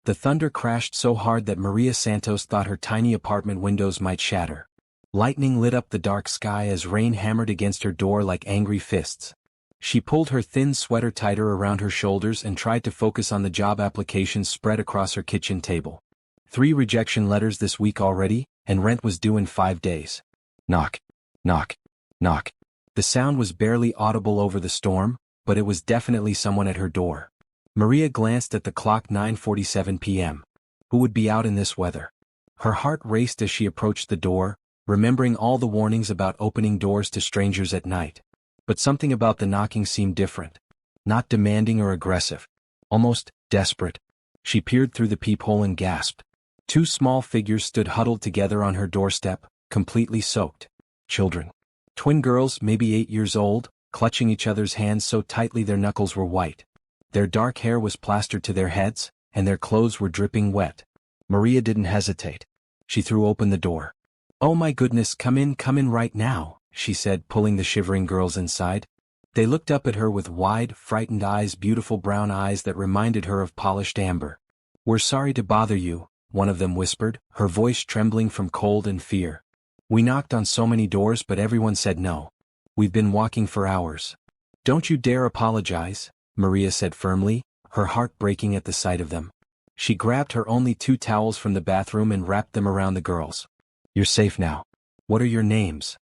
The thunder crashed so hard that Maria Santos thought her tiny apartment windows might shatter. Lightning lit up the dark sky as rain hammered against her door like angry fists. She pulled her thin sweater tighter around her shoulders and tried to focus on the job applications spread across her kitchen table. 3 rejection letters this week already, and rent was due in 5 days. Knock. Knock. Knock. The sound was barely audible over the storm, but it was definitely someone at her door. Maria glanced at the clock. 9:47 p.m. Who would be out in this weather? Her heart raced as she approached the door, remembering all the warnings about opening doors to strangers at night. But something about the knocking seemed different. Not demanding or aggressive. Almost desperate. She peered through the peephole and gasped. 2 small figures stood huddled together on her doorstep, completely soaked. Children. Twin girls, maybe 8 years old, clutching each other's hands so tightly their knuckles were white. Their dark hair was plastered to their heads, and their clothes were dripping wet. Maria didn't hesitate. She threw open the door. "Oh my goodness, come in right now," she said, pulling the shivering girls inside. They looked up at her with wide, frightened eyes, beautiful brown eyes that reminded her of polished amber. "We're sorry to bother you," one of them whispered, her voice trembling from cold and fear. "We knocked on so many doors but everyone said no. We've been walking for hours." "Don't you dare apologize," Maria said firmly, her heart breaking at the sight of them. She grabbed her only 2 towels from the bathroom and wrapped them around the girls. "You're safe now. What are your names?"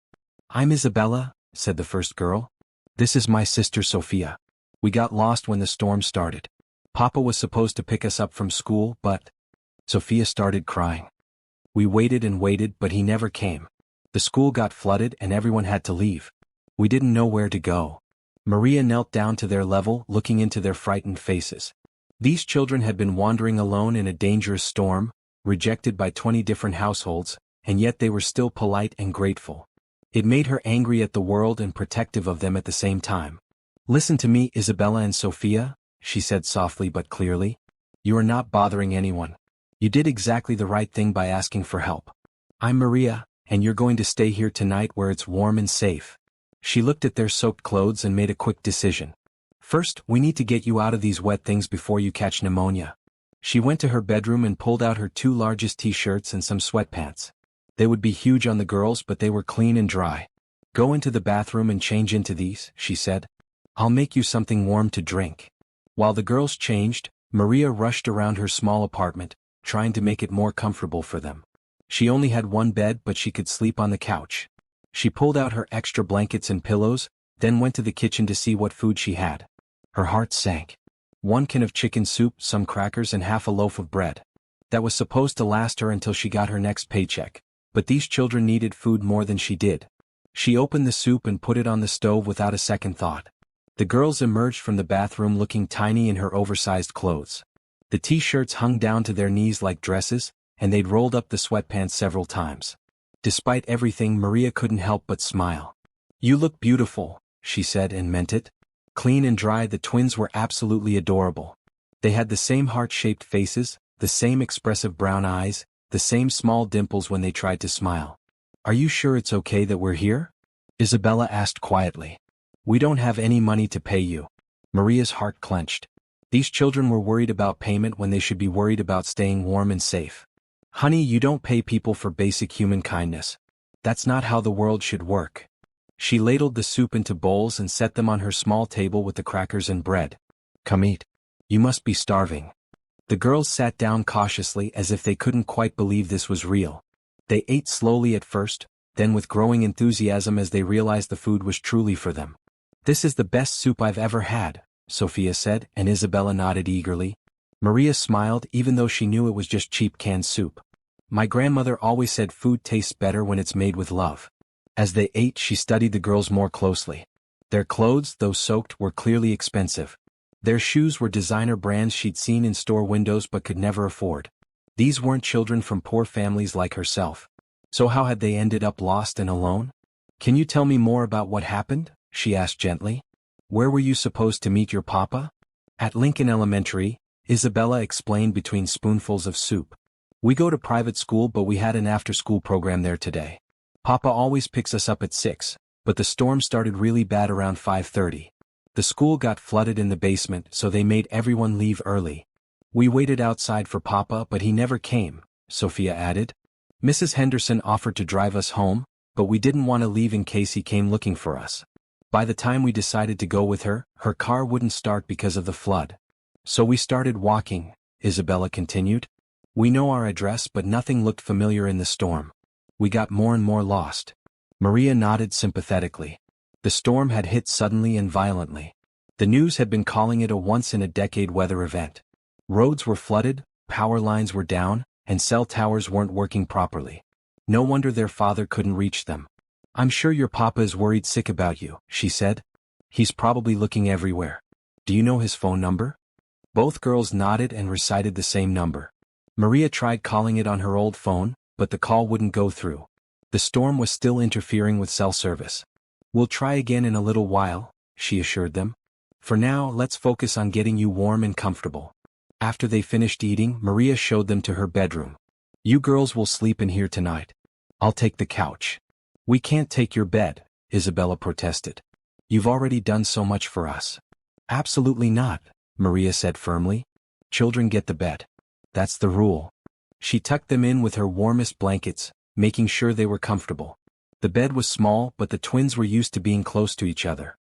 "I'm Isabella," said the first girl. "This is my sister Sophia. We got lost when the storm started. Papa was supposed to pick us up from school, but—" Sophia started crying. "We waited and waited, but he never came. The school got flooded and everyone had to leave. We didn't know where to go." Maria knelt down to their level, looking into their frightened faces. These children had been wandering alone in a dangerous storm, rejected by 20 different households, and yet they were still polite and grateful. It made her angry at the world and protective of them at the same time. "Listen to me, Isabella and Sophia," she said softly but clearly. "You are not bothering anyone. You did exactly the right thing by asking for help. I'm Maria, and you're going to stay here tonight where it's warm and safe." She looked at their soaked clothes and made a quick decision. "First, we need to get you out of these wet things before you catch pneumonia." She went to her bedroom and pulled out her 2 largest t-shirts and some sweatpants. They would be huge on the girls, but they were clean and dry. "Go into the bathroom and change into these," she said. "I'll make you something warm to drink." While the girls changed, Maria rushed around her small apartment, trying to make it more comfortable for them. She only had 1 bed, but she could sleep on the couch. She pulled out her extra blankets and pillows, then went to the kitchen to see what food she had. Her heart sank. 1 can of chicken soup, some crackers and half a loaf of bread. That was supposed to last her until she got her next paycheck. But these children needed food more than she did. She opened the soup and put it on the stove without a second thought. The girls emerged from the bathroom looking tiny in her oversized clothes. The t-shirts hung down to their knees like dresses, and they'd rolled up the sweatpants several times. Despite everything, Maria couldn't help but smile. "You look beautiful," she said, and meant it. Clean and dry, the twins were absolutely adorable. They had the same heart-shaped faces, the same expressive brown eyes, the same small dimples when they tried to smile. "Are you sure it's okay that we're here?" Isabella asked quietly. "We don't have any money to pay you." Maria's heart clenched. These children were worried about payment when they should be worried about staying warm and safe. "Honey, you don't pay people for basic human kindness. That's not how the world should work." She ladled the soup into bowls and set them on her small table with the crackers and bread. "Come eat. You must be starving." The girls sat down cautiously as if they couldn't quite believe this was real. They ate slowly at first, then with growing enthusiasm as they realized the food was truly for them. "This is the best soup I've ever had," Sophia said, and Isabella nodded eagerly. Maria smiled even though she knew it was just cheap canned soup. "My grandmother always said food tastes better when it's made with love." As they ate, she studied the girls more closely. Their clothes, though soaked, were clearly expensive. Their shoes were designer brands she'd seen in store windows but could never afford. These weren't children from poor families like herself. So how had they ended up lost and alone? "Can you tell me more about what happened?" she asked gently. "Where were you supposed to meet your papa?" "At Lincoln Elementary," Isabella explained between spoonfuls of soup. "We go to private school, but we had an after-school program there today. Papa always picks us up at 6, but the storm started really bad around 5:30. The school got flooded in the basement, so they made everyone leave early. We waited outside for Papa but he never came, Sophia added. Mrs. Henderson offered to drive us home, but we didn't want to leave in case he came looking for us. By the time we decided to go with her, her car wouldn't start because of the flood. So we started walking, Isabella continued. We know our address but nothing looked familiar in the storm. We got more and more lost. Maria nodded sympathetically. The storm had hit suddenly and violently. The news had been calling it a once-in-a-decade weather event. Roads were flooded, power lines were down, and cell towers weren't working properly. No wonder their father couldn't reach them. I'm sure your papa is worried sick about you, she said. He's probably looking everywhere. Do you know his phone number? Both girls nodded and recited the same number. Maria tried calling it on her old phone, but the call wouldn't go through. The storm was still interfering with cell service. We'll try again in a little while, she assured them. For now, let's focus on getting you warm and comfortable. After they finished eating, Maria showed them to her bedroom. You girls will sleep in here tonight. I'll take the couch. We can't take your bed, Isabella protested. You've already done so much for us. Absolutely not, Maria said firmly. Children get the bed. That's the rule. She tucked them in with her warmest blankets, making sure they were comfortable. The bed was small but the twins were used to being close to each other.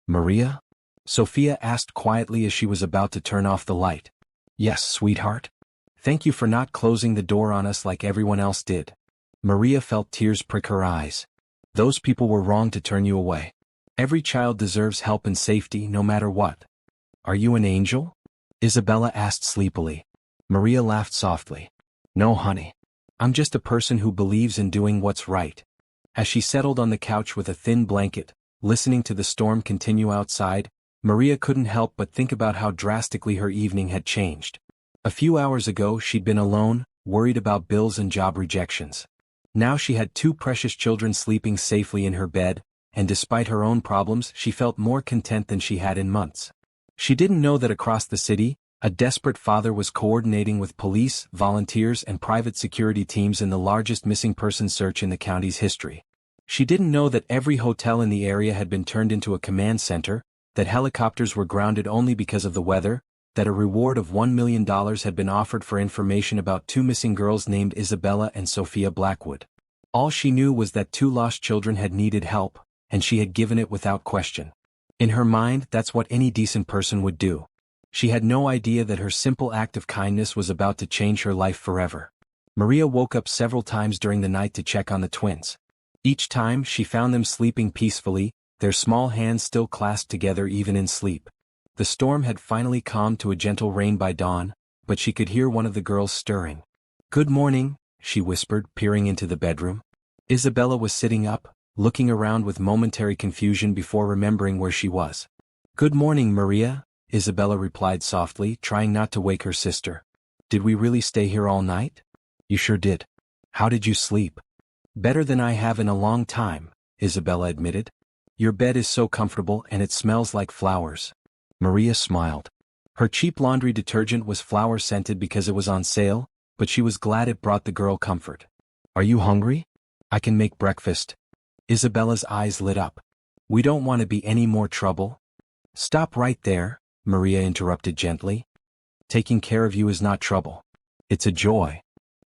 Maria? Sophia asked quietly as she was about to turn off the light. Yes, sweetheart. Thank you for not closing the door on us like everyone else did. Maria felt tears prick her eyes. Those people were wrong to turn you away. Every child deserves help and safety no matter what. Are you an angel? Isabella asked sleepily. Maria laughed softly. No, honey. I'm just a person who believes in doing what's right. As she settled on the couch with a thin blanket, listening to the storm continue outside, Maria couldn't help but think about how drastically her evening had changed. A few hours ago she'd been alone, worried about bills and job rejections. Now she had two precious children sleeping safely in her bed, and despite her own problems she felt more content than she had in months. She didn't know that across the city, a desperate father was coordinating with police, volunteers and private security teams in the largest missing person search in the county's history. She didn't know that every hotel in the area had been turned into a command center, that helicopters were grounded only because of the weather, that a reward of $1 million had been offered for information about two missing girls named Isabella and Sophia Blackwood. All she knew was that two lost children had needed help, and she had given it without question. In her mind, that's what any decent person would do. She had no idea that her simple act of kindness was about to change her life forever. Maria woke up several times during the night to check on the twins. Each time, she found them sleeping peacefully, their small hands still clasped together even in sleep. The storm had finally calmed to a gentle rain by dawn, but she could hear one of the girls stirring. Good morning, she whispered, peering into the bedroom. Isabella was sitting up, looking around with momentary confusion before remembering where she was. Good morning, Maria, Isabella replied softly, trying not to wake her sister. Did we really stay here all night? You sure did. How did you sleep? Better than I have in a long time, Isabella admitted. Your bed is so comfortable and it smells like flowers. Maria smiled. Her cheap laundry detergent was flower-scented because it was on sale, but she was glad it brought the girl comfort. Are you hungry? I can make breakfast. Isabella's eyes lit up. We don't want to be any more trouble. Stop right there, Maria interrupted gently. Taking care of you is not trouble. It's a joy.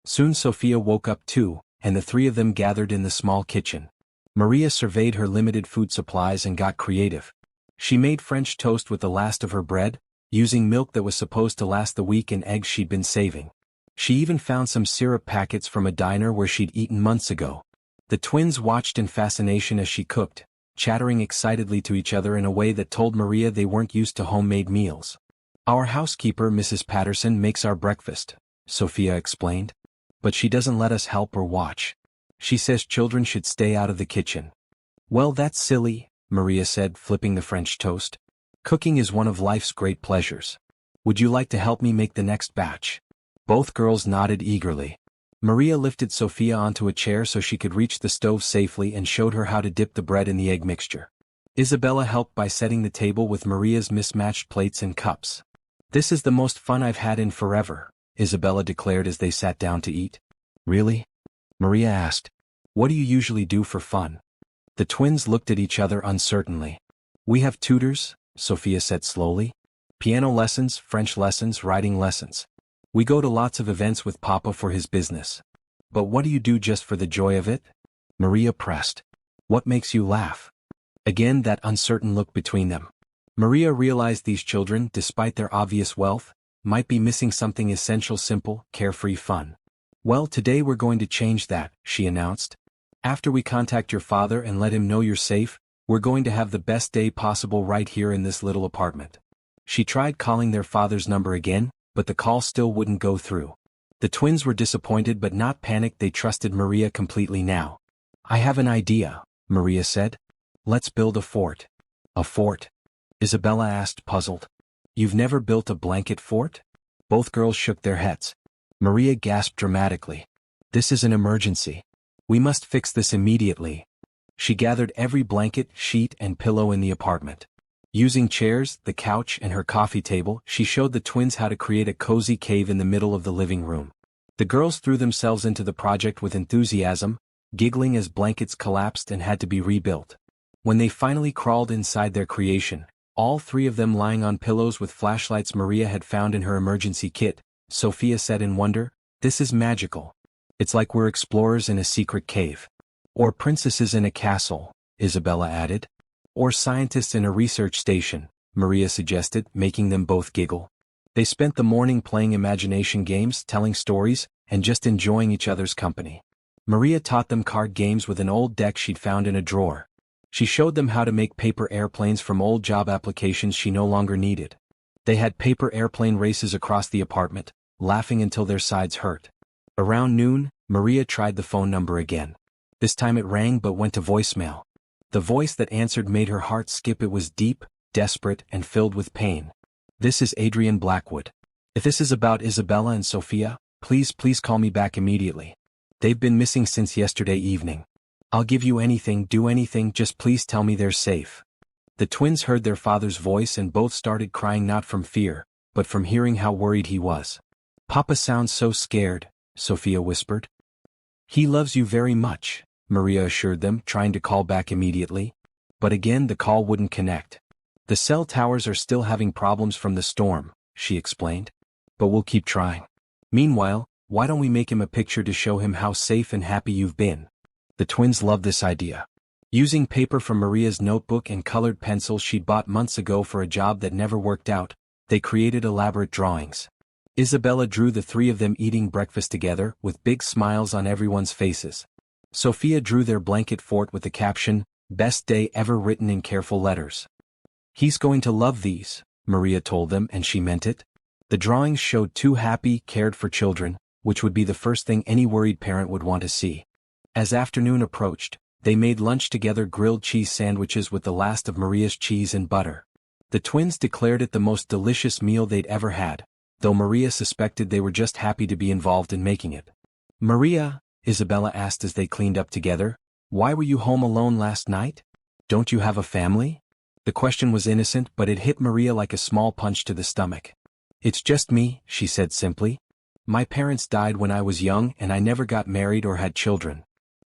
Soon Sophia woke up too, and the three of them gathered in the small kitchen. Maria surveyed her limited food supplies and got creative. She made French toast with the last of her bread, using milk that was supposed to last the week and eggs she'd been saving. She even found some syrup packets from a diner where she'd eaten months ago. The twins watched in fascination as she cooked, chattering excitedly to each other in a way that told Maria they weren't used to homemade meals. Our housekeeper, Mrs. Patterson, makes our breakfast, Sophia explained. But she doesn't let us help or watch. She says children should stay out of the kitchen. Well, that's silly, Maria said, flipping the French toast. Cooking is one of life's great pleasures. Would you like to help me make the next batch? Both girls nodded eagerly. Maria lifted Sophia onto a chair so she could reach the stove safely and showed her how to dip the bread in the egg mixture. Isabella helped by setting the table with Maria's mismatched plates and cups. This is the most fun I've had in forever, Isabella declared as they sat down to eat. Really? Maria asked. What do you usually do for fun? The twins looked at each other uncertainly. We have tutors, Sophia said slowly. Piano lessons, French lessons, writing lessons. We go to lots of events with Papa for his business. But what do you do just for the joy of it? Maria pressed. What makes you laugh? Again that uncertain look between them. Maria realized these children, despite their obvious wealth, might be missing something essential: simple, carefree fun. Well, today we're going to change that, she announced. After we contact your father and let him know you're safe, we're going to have the best day possible right here in this little apartment. She tried calling their father's number again, but the call still wouldn't go through. The twins were disappointed but not panicked. They trusted Maria completely now. I have an idea, Maria said. Let's build a fort. A fort? Isabella asked, puzzled. You've never built a blanket fort? Both girls shook their heads. Maria gasped dramatically. This is an emergency. We must fix this immediately. She gathered every blanket, sheet, and pillow in the apartment. Using chairs, the couch, and her coffee table, she showed the twins how to create a cozy cave in the middle of the living room. The girls threw themselves into the project with enthusiasm, giggling as blankets collapsed and had to be rebuilt. When they finally crawled inside their creation, all three of them lying on pillows with flashlights Maria had found in her emergency kit, Sophia said in wonder, "This is magical. It's like we're explorers in a secret cave." Or princesses in a castle, Isabella added. Or scientists in a research station, Maria suggested, making them both giggle. They spent the morning playing imagination games, telling stories, and just enjoying each other's company. Maria taught them card games with an old deck she'd found in a drawer. She showed them how to make paper airplanes from old job applications she no longer needed. They had paper airplane races across the apartment, laughing until their sides hurt. Around noon, Maria tried the phone number again. This time it rang but went to voicemail. The voice that answered made her heart skip. It was deep, desperate, and filled with pain. This is Adrian Blackwood. If this is about Isabella and Sophia, please call me back immediately. They've been missing since yesterday evening. I'll give you anything, do anything, just please tell me they're safe. The twins heard their father's voice and both started crying, not from fear, but from hearing how worried he was. Papa sounds so scared, Sophia whispered. He loves you very much, Maria assured them, trying to call back immediately. But again the call wouldn't connect. The cell towers are still having problems from the storm, she explained. But we'll keep trying. Meanwhile, why don't we make him a picture to show him how safe and happy you've been? The twins loved this idea. Using paper from Maria's notebook and colored pencils she'd bought months ago for a job that never worked out, they created elaborate drawings. Isabella drew the three of them eating breakfast together, with big smiles on everyone's faces. Sophia drew their blanket fort with the caption, "Best day ever," written in careful letters. He's going to love these, Maria told them, and she meant it. The drawings showed two happy, cared-for children, which would be the first thing any worried parent would want to see. As afternoon approached, they made lunch together, grilled cheese sandwiches with the last of Maria's cheese and butter. The twins declared it the most delicious meal they'd ever had, though Maria suspected they were just happy to be involved in making it. "Maria," Isabella asked as they cleaned up together, "why were you home alone last night? Don't you have a family?" The question was innocent, but it hit Maria like a small punch to the stomach. "It's just me," she said simply. "My parents died when I was young and I never got married or had children."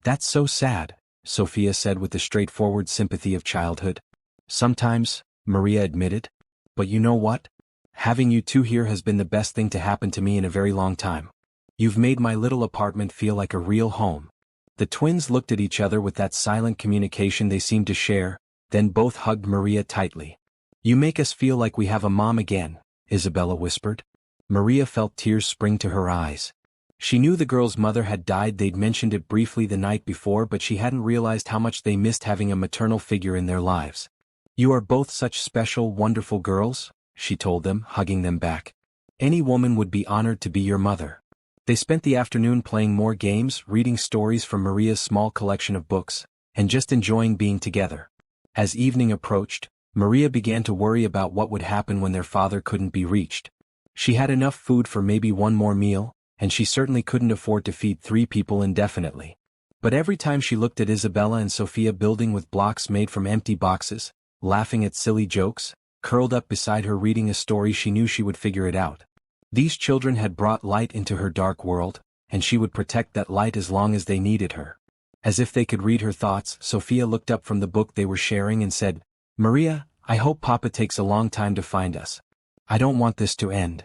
"That's so sad," Sophia said with the straightforward sympathy of childhood. "Sometimes," Maria admitted. "But you know what? Having you two here has been the best thing to happen to me in a very long time. You've made my little apartment feel like a real home." The twins looked at each other with that silent communication they seemed to share, then both hugged Maria tightly. "You make us feel like we have a mom again," Isabella whispered. Maria felt tears spring to her eyes. She knew the girl's mother had died. They'd mentioned it briefly the night before, but she hadn't realized how much they missed having a maternal figure in their lives. "You are both such special, wonderful girls," she told them, hugging them back. "Any woman would be honored to be your mother." They spent the afternoon playing more games, reading stories from Maria's small collection of books, and just enjoying being together. As evening approached, Maria began to worry about what would happen when their father couldn't be reached. She had enough food for maybe one more meal, and she certainly couldn't afford to feed 3 people indefinitely. But every time she looked at Isabella and Sophia building with blocks made from empty boxes, laughing at silly jokes, curled up beside her reading a story, she knew she would figure it out. These children had brought light into her dark world, and she would protect that light as long as they needed her. As if they could read her thoughts, Sophia looked up from the book they were sharing and said, "Maria, I hope Papa takes a long time to find us. I don't want this to end.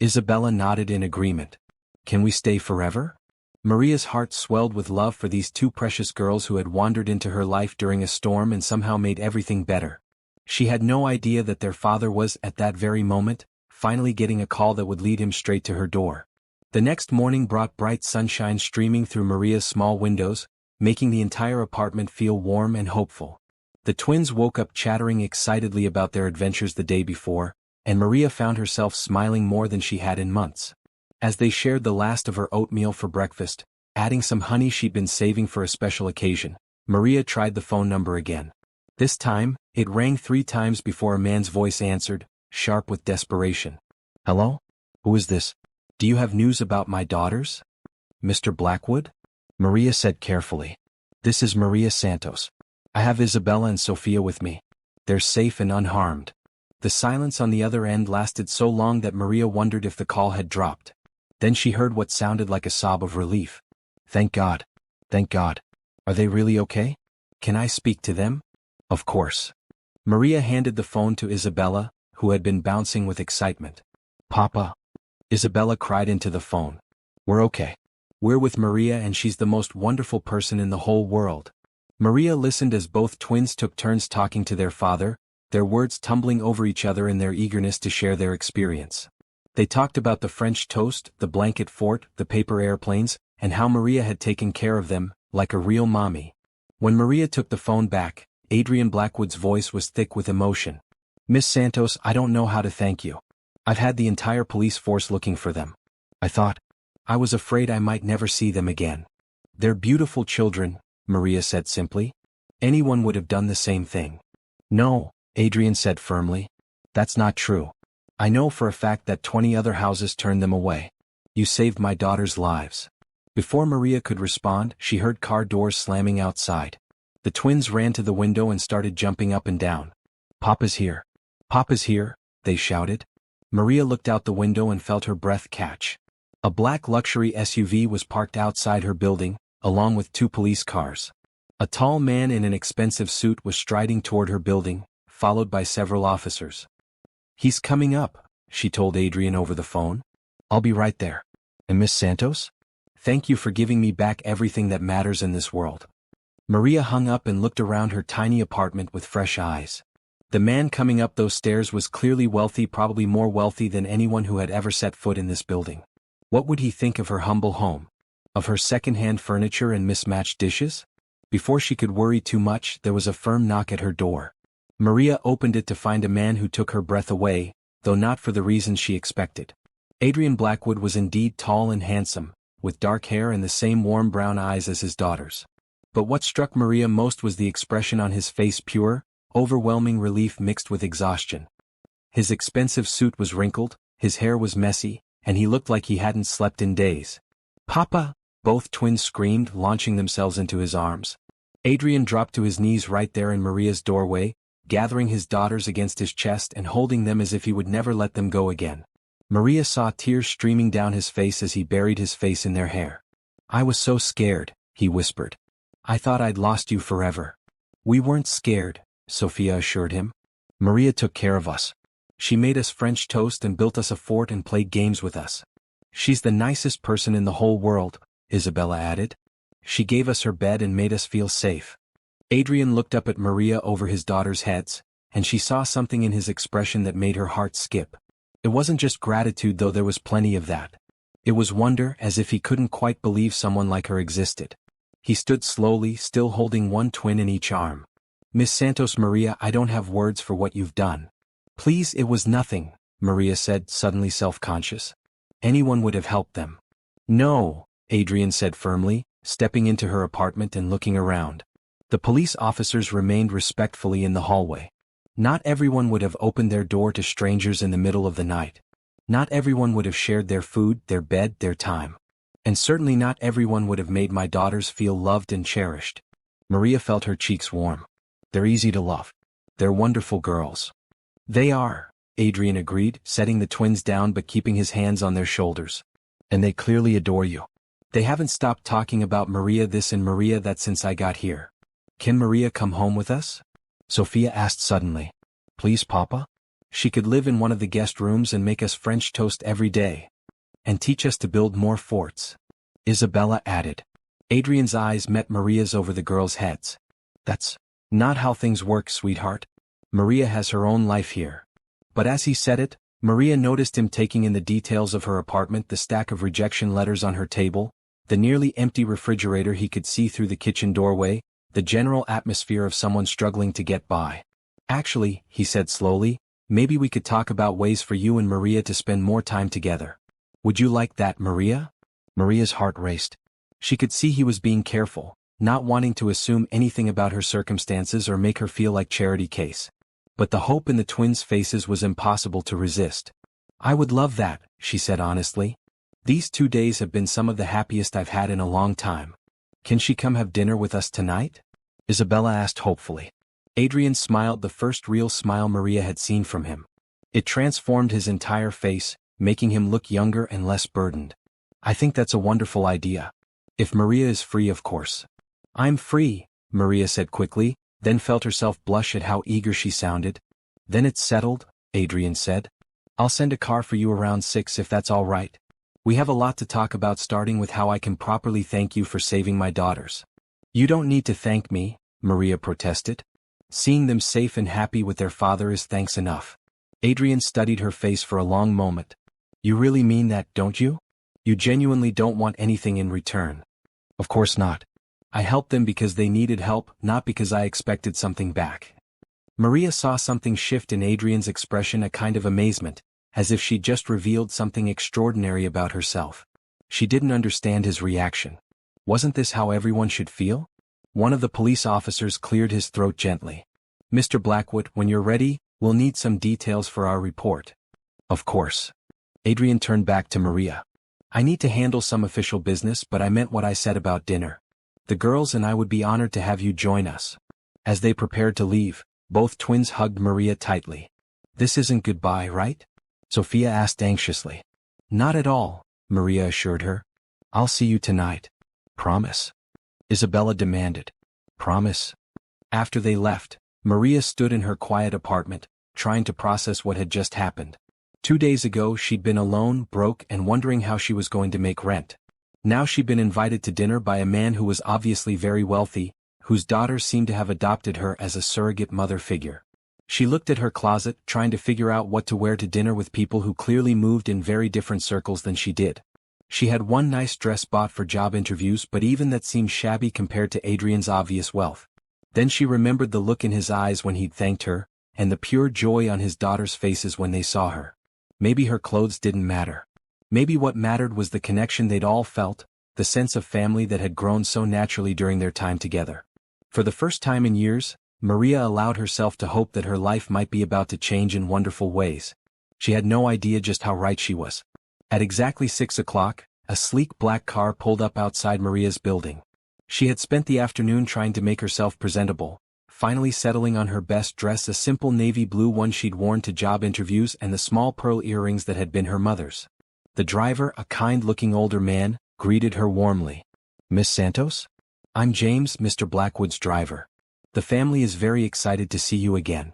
Isabella nodded in agreement. Can we stay forever? Maria's heart swelled with love for these two precious girls who had wandered into her life during a storm and somehow made everything better. She had no idea that their father was, at that very moment, finally getting a call that would lead him straight to her door. The next morning brought bright sunshine streaming through Maria's small windows, making the entire apartment feel warm and hopeful. The twins woke up chattering excitedly about their adventures the day before, and Maria found herself smiling more than she had in months. As they shared the last of her oatmeal for breakfast, adding some honey she'd been saving for a special occasion, Maria tried the phone number again. This time, it rang 3 times before a man's voice answered, sharp with desperation. Hello? Who is this? Do you have news about my daughters? Mr. Blackwood? Maria said carefully. This is Maria Santos. I have Isabella and Sophia with me. They're safe and unharmed. The silence on the other end lasted so long that Maria wondered if the call had dropped. Then she heard what sounded like a sob of relief. Thank God. Thank God. Are they really okay? Can I speak to them? Of course. Maria handed the phone to Isabella, who had been bouncing with excitement. Papa. Isabella cried into the phone. We're okay. We're with Maria and she's the most wonderful person in the whole world. Maria listened as both twins took turns talking to their father, their words tumbling over each other in their eagerness to share their experience. They talked about the French toast, the blanket fort, the paper airplanes, and how Maria had taken care of them, like a real mommy. When Maria took the phone back, Adrian Blackwood's voice was thick with emotion. Miss Santos, I don't know how to thank you. I've had the entire police force looking for them. I was afraid I might never see them again. They're beautiful children, Maria said simply. Anyone would have done the same thing. No, Adrian said firmly. That's not true. I know for a fact that 20 other houses turned them away. You saved my daughters' lives. Before Maria could respond, she heard car doors slamming outside. The twins ran to the window and started jumping up and down. Papa's here. Papa's here, they shouted. Maria looked out the window and felt her breath catch. A black luxury SUV was parked outside her building, along with 2 police cars. A tall man in an expensive suit was striding toward her building, followed by several officers. He's coming up, she told Adrian over the phone. I'll be right there. And Miss Santos? Thank you for giving me back everything that matters in this world. Maria hung up and looked around her tiny apartment with fresh eyes. The man coming up those stairs was clearly wealthy, probably more wealthy than anyone who had ever set foot in this building. What would he think of her humble home? Of her second-hand furniture and mismatched dishes? Before she could worry too much, there was a firm knock at her door. Maria opened it to find a man who took her breath away, though not for the reasons she expected. Adrian Blackwood was indeed tall and handsome, with dark hair and the same warm brown eyes as his daughters. But what struck Maria most was the expression on his face, pure, overwhelming relief mixed with exhaustion. His expensive suit was wrinkled, his hair was messy, and he looked like he hadn't slept in days. Papa! Both twins screamed, launching themselves into his arms. Adrian dropped to his knees right there in Maria's doorway, gathering his daughters against his chest and holding them as if he would never let them go again. Maria saw tears streaming down his face as he buried his face in their hair. I was so scared, he whispered. I thought I'd lost you forever. We weren't scared, Sophia assured him. Maria took care of us. She made us French toast and built us a fort and played games with us. She's the nicest person in the whole world, Isabella added. She gave us her bed and made us feel safe. Adrian looked up at Maria over his daughters' heads, and she saw something in his expression that made her heart skip. It wasn't just gratitude, though there was plenty of that. It was wonder, as if he couldn't quite believe someone like her existed. He stood slowly, still holding one twin in each arm. Miss Santos, Maria, I don't have words for what you've done. Please, it was nothing, Maria said, suddenly self-conscious. Anyone would have helped them. No, Adrian said firmly, stepping into her apartment and looking around. The police officers remained respectfully in the hallway. Not everyone would have opened their door to strangers in the middle of the night. Not everyone would have shared their food, their bed, their time. And certainly not everyone would have made my daughters feel loved and cherished. Maria felt her cheeks warm. They're easy to love. They're wonderful girls. They are, Adrian agreed, setting the twins down but keeping his hands on their shoulders. And they clearly adore you. They haven't stopped talking about Maria this and Maria that since I got here. Can Maria come home with us? Sophia asked suddenly. Please, Papa? She could live in one of the guest rooms and make us French toast every day. And teach us to build more forts. Isabella added. Adrian's eyes met Maria's over the girls' heads. That's not how things work, sweetheart. Maria has her own life here. But as he said it, Maria noticed him taking in the details of her apartment, the stack of rejection letters on her table, the nearly empty refrigerator he could see through the kitchen doorway, the general atmosphere of someone struggling to get by. Actually, he said slowly, maybe we could talk about ways for you and Maria to spend more time together. Would you like that, Maria? Maria's heart raced. She could see he was being careful, not wanting to assume anything about her circumstances or make her feel like charity case. But the hope in the twins' faces was impossible to resist. I would love that, she said honestly. These 2 days have been some of the happiest I've had in a long time. Can she come have dinner with us tonight? Isabella asked hopefully. Adrian smiled, the first real smile Maria had seen from him. It transformed his entire face, making him look younger and less burdened. I think that's a wonderful idea. If Maria is free, of course. I'm free, Maria said quickly, then felt herself blush at how eager she sounded. Then it's settled, Adrian said. I'll send a car for you around 6 if that's all right. We have a lot to talk about, starting with how I can properly thank you for saving my daughters. You don't need to thank me, Maria protested. Seeing them safe and happy with their father is thanks enough. Adrian studied her face for a long moment. You really mean that, don't you? You genuinely don't want anything in return? Of course not. I helped them because they needed help, not because I expected something back. Maria saw something shift in Adrian's expression, a kind of amazement, as if she'd just revealed something extraordinary about herself. She didn't understand his reaction. Wasn't this how everyone should feel? One of the police officers cleared his throat gently. Mr. Blackwood, when you're ready, we'll need some details for our report. Of course. Adrian turned back to Maria. I need to handle some official business, but I meant what I said about dinner. The girls and I would be honored to have you join us. As they prepared to leave, both twins hugged Maria tightly. This isn't goodbye, right? Sophia asked anxiously. Not at all, Maria assured her. I'll see you tonight. Promise? Isabella demanded. Promise? After they left, Maria stood in her quiet apartment, trying to process what had just happened. 2 days ago she'd been alone, broke, and wondering how she was going to make rent. Now she'd been invited to dinner by a man who was obviously very wealthy, whose daughters seemed to have adopted her as a surrogate mother figure. She looked at her closet, trying to figure out what to wear to dinner with people who clearly moved in very different circles than she did. She had one nice dress bought for job interviews, but even that seemed shabby compared to Adrian's obvious wealth. Then she remembered the look in his eyes when he'd thanked her, and the pure joy on his daughters' faces when they saw her. Maybe her clothes didn't matter. Maybe what mattered was the connection they'd all felt, the sense of family that had grown so naturally during their time together. For the first time in years, Maria allowed herself to hope that her life might be about to change in wonderful ways. She had no idea just how right she was. At exactly 6 o'clock, a sleek black car pulled up outside Maria's building. She had spent the afternoon trying to make herself presentable, finally settling on her best dress, a simple navy blue one she'd worn to job interviews, and the small pearl earrings that had been her mother's. The driver, a kind-looking older man, greeted her warmly. Miss Santos? I'm James, Mr. Blackwood's driver. The family is very excited to see you again.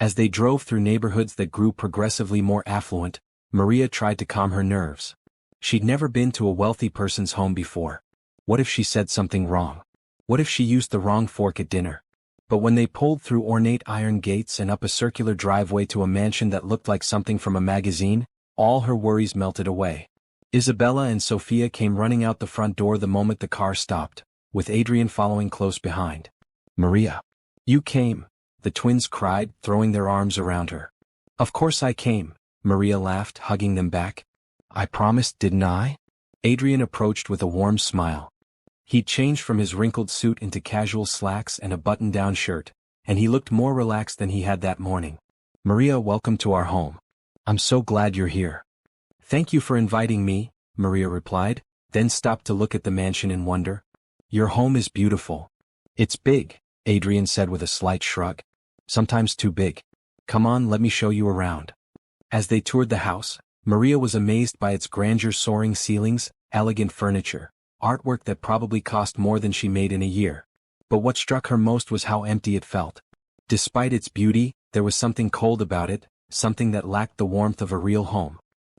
As they drove through neighborhoods that grew progressively more affluent, Maria tried to calm her nerves. She'd never been to a wealthy person's home before. What if she said something wrong? What if she used the wrong fork at dinner? But when they pulled through ornate iron gates and up a circular driveway to a mansion that looked like something from a magazine, all her worries melted away. Isabella and Sophia came running out the front door the moment the car stopped, with Adrian following close behind. Maria. You came, the twins cried, throwing their arms around her. Of course I came, Maria laughed, hugging them back. I promised, didn't I? Adrian approached with a warm smile. He'd changed from his wrinkled suit into casual slacks and a button-down shirt, and he looked more relaxed than he had that morning. Maria, welcome to our home. I'm so glad you're here. Thank you for inviting me, Maria replied, then stopped to look at the mansion in wonder. Your home is beautiful. It's big, Adrian said with a slight shrug. Sometimes too big. Come on, let me show you around. As they toured the house, Maria was amazed by its grandeur, soaring ceilings, elegant furniture, artwork that probably cost more than she made in a year. But what struck her most was how empty it felt. Despite its beauty, there was something cold about it, something that lacked the warmth of a real home.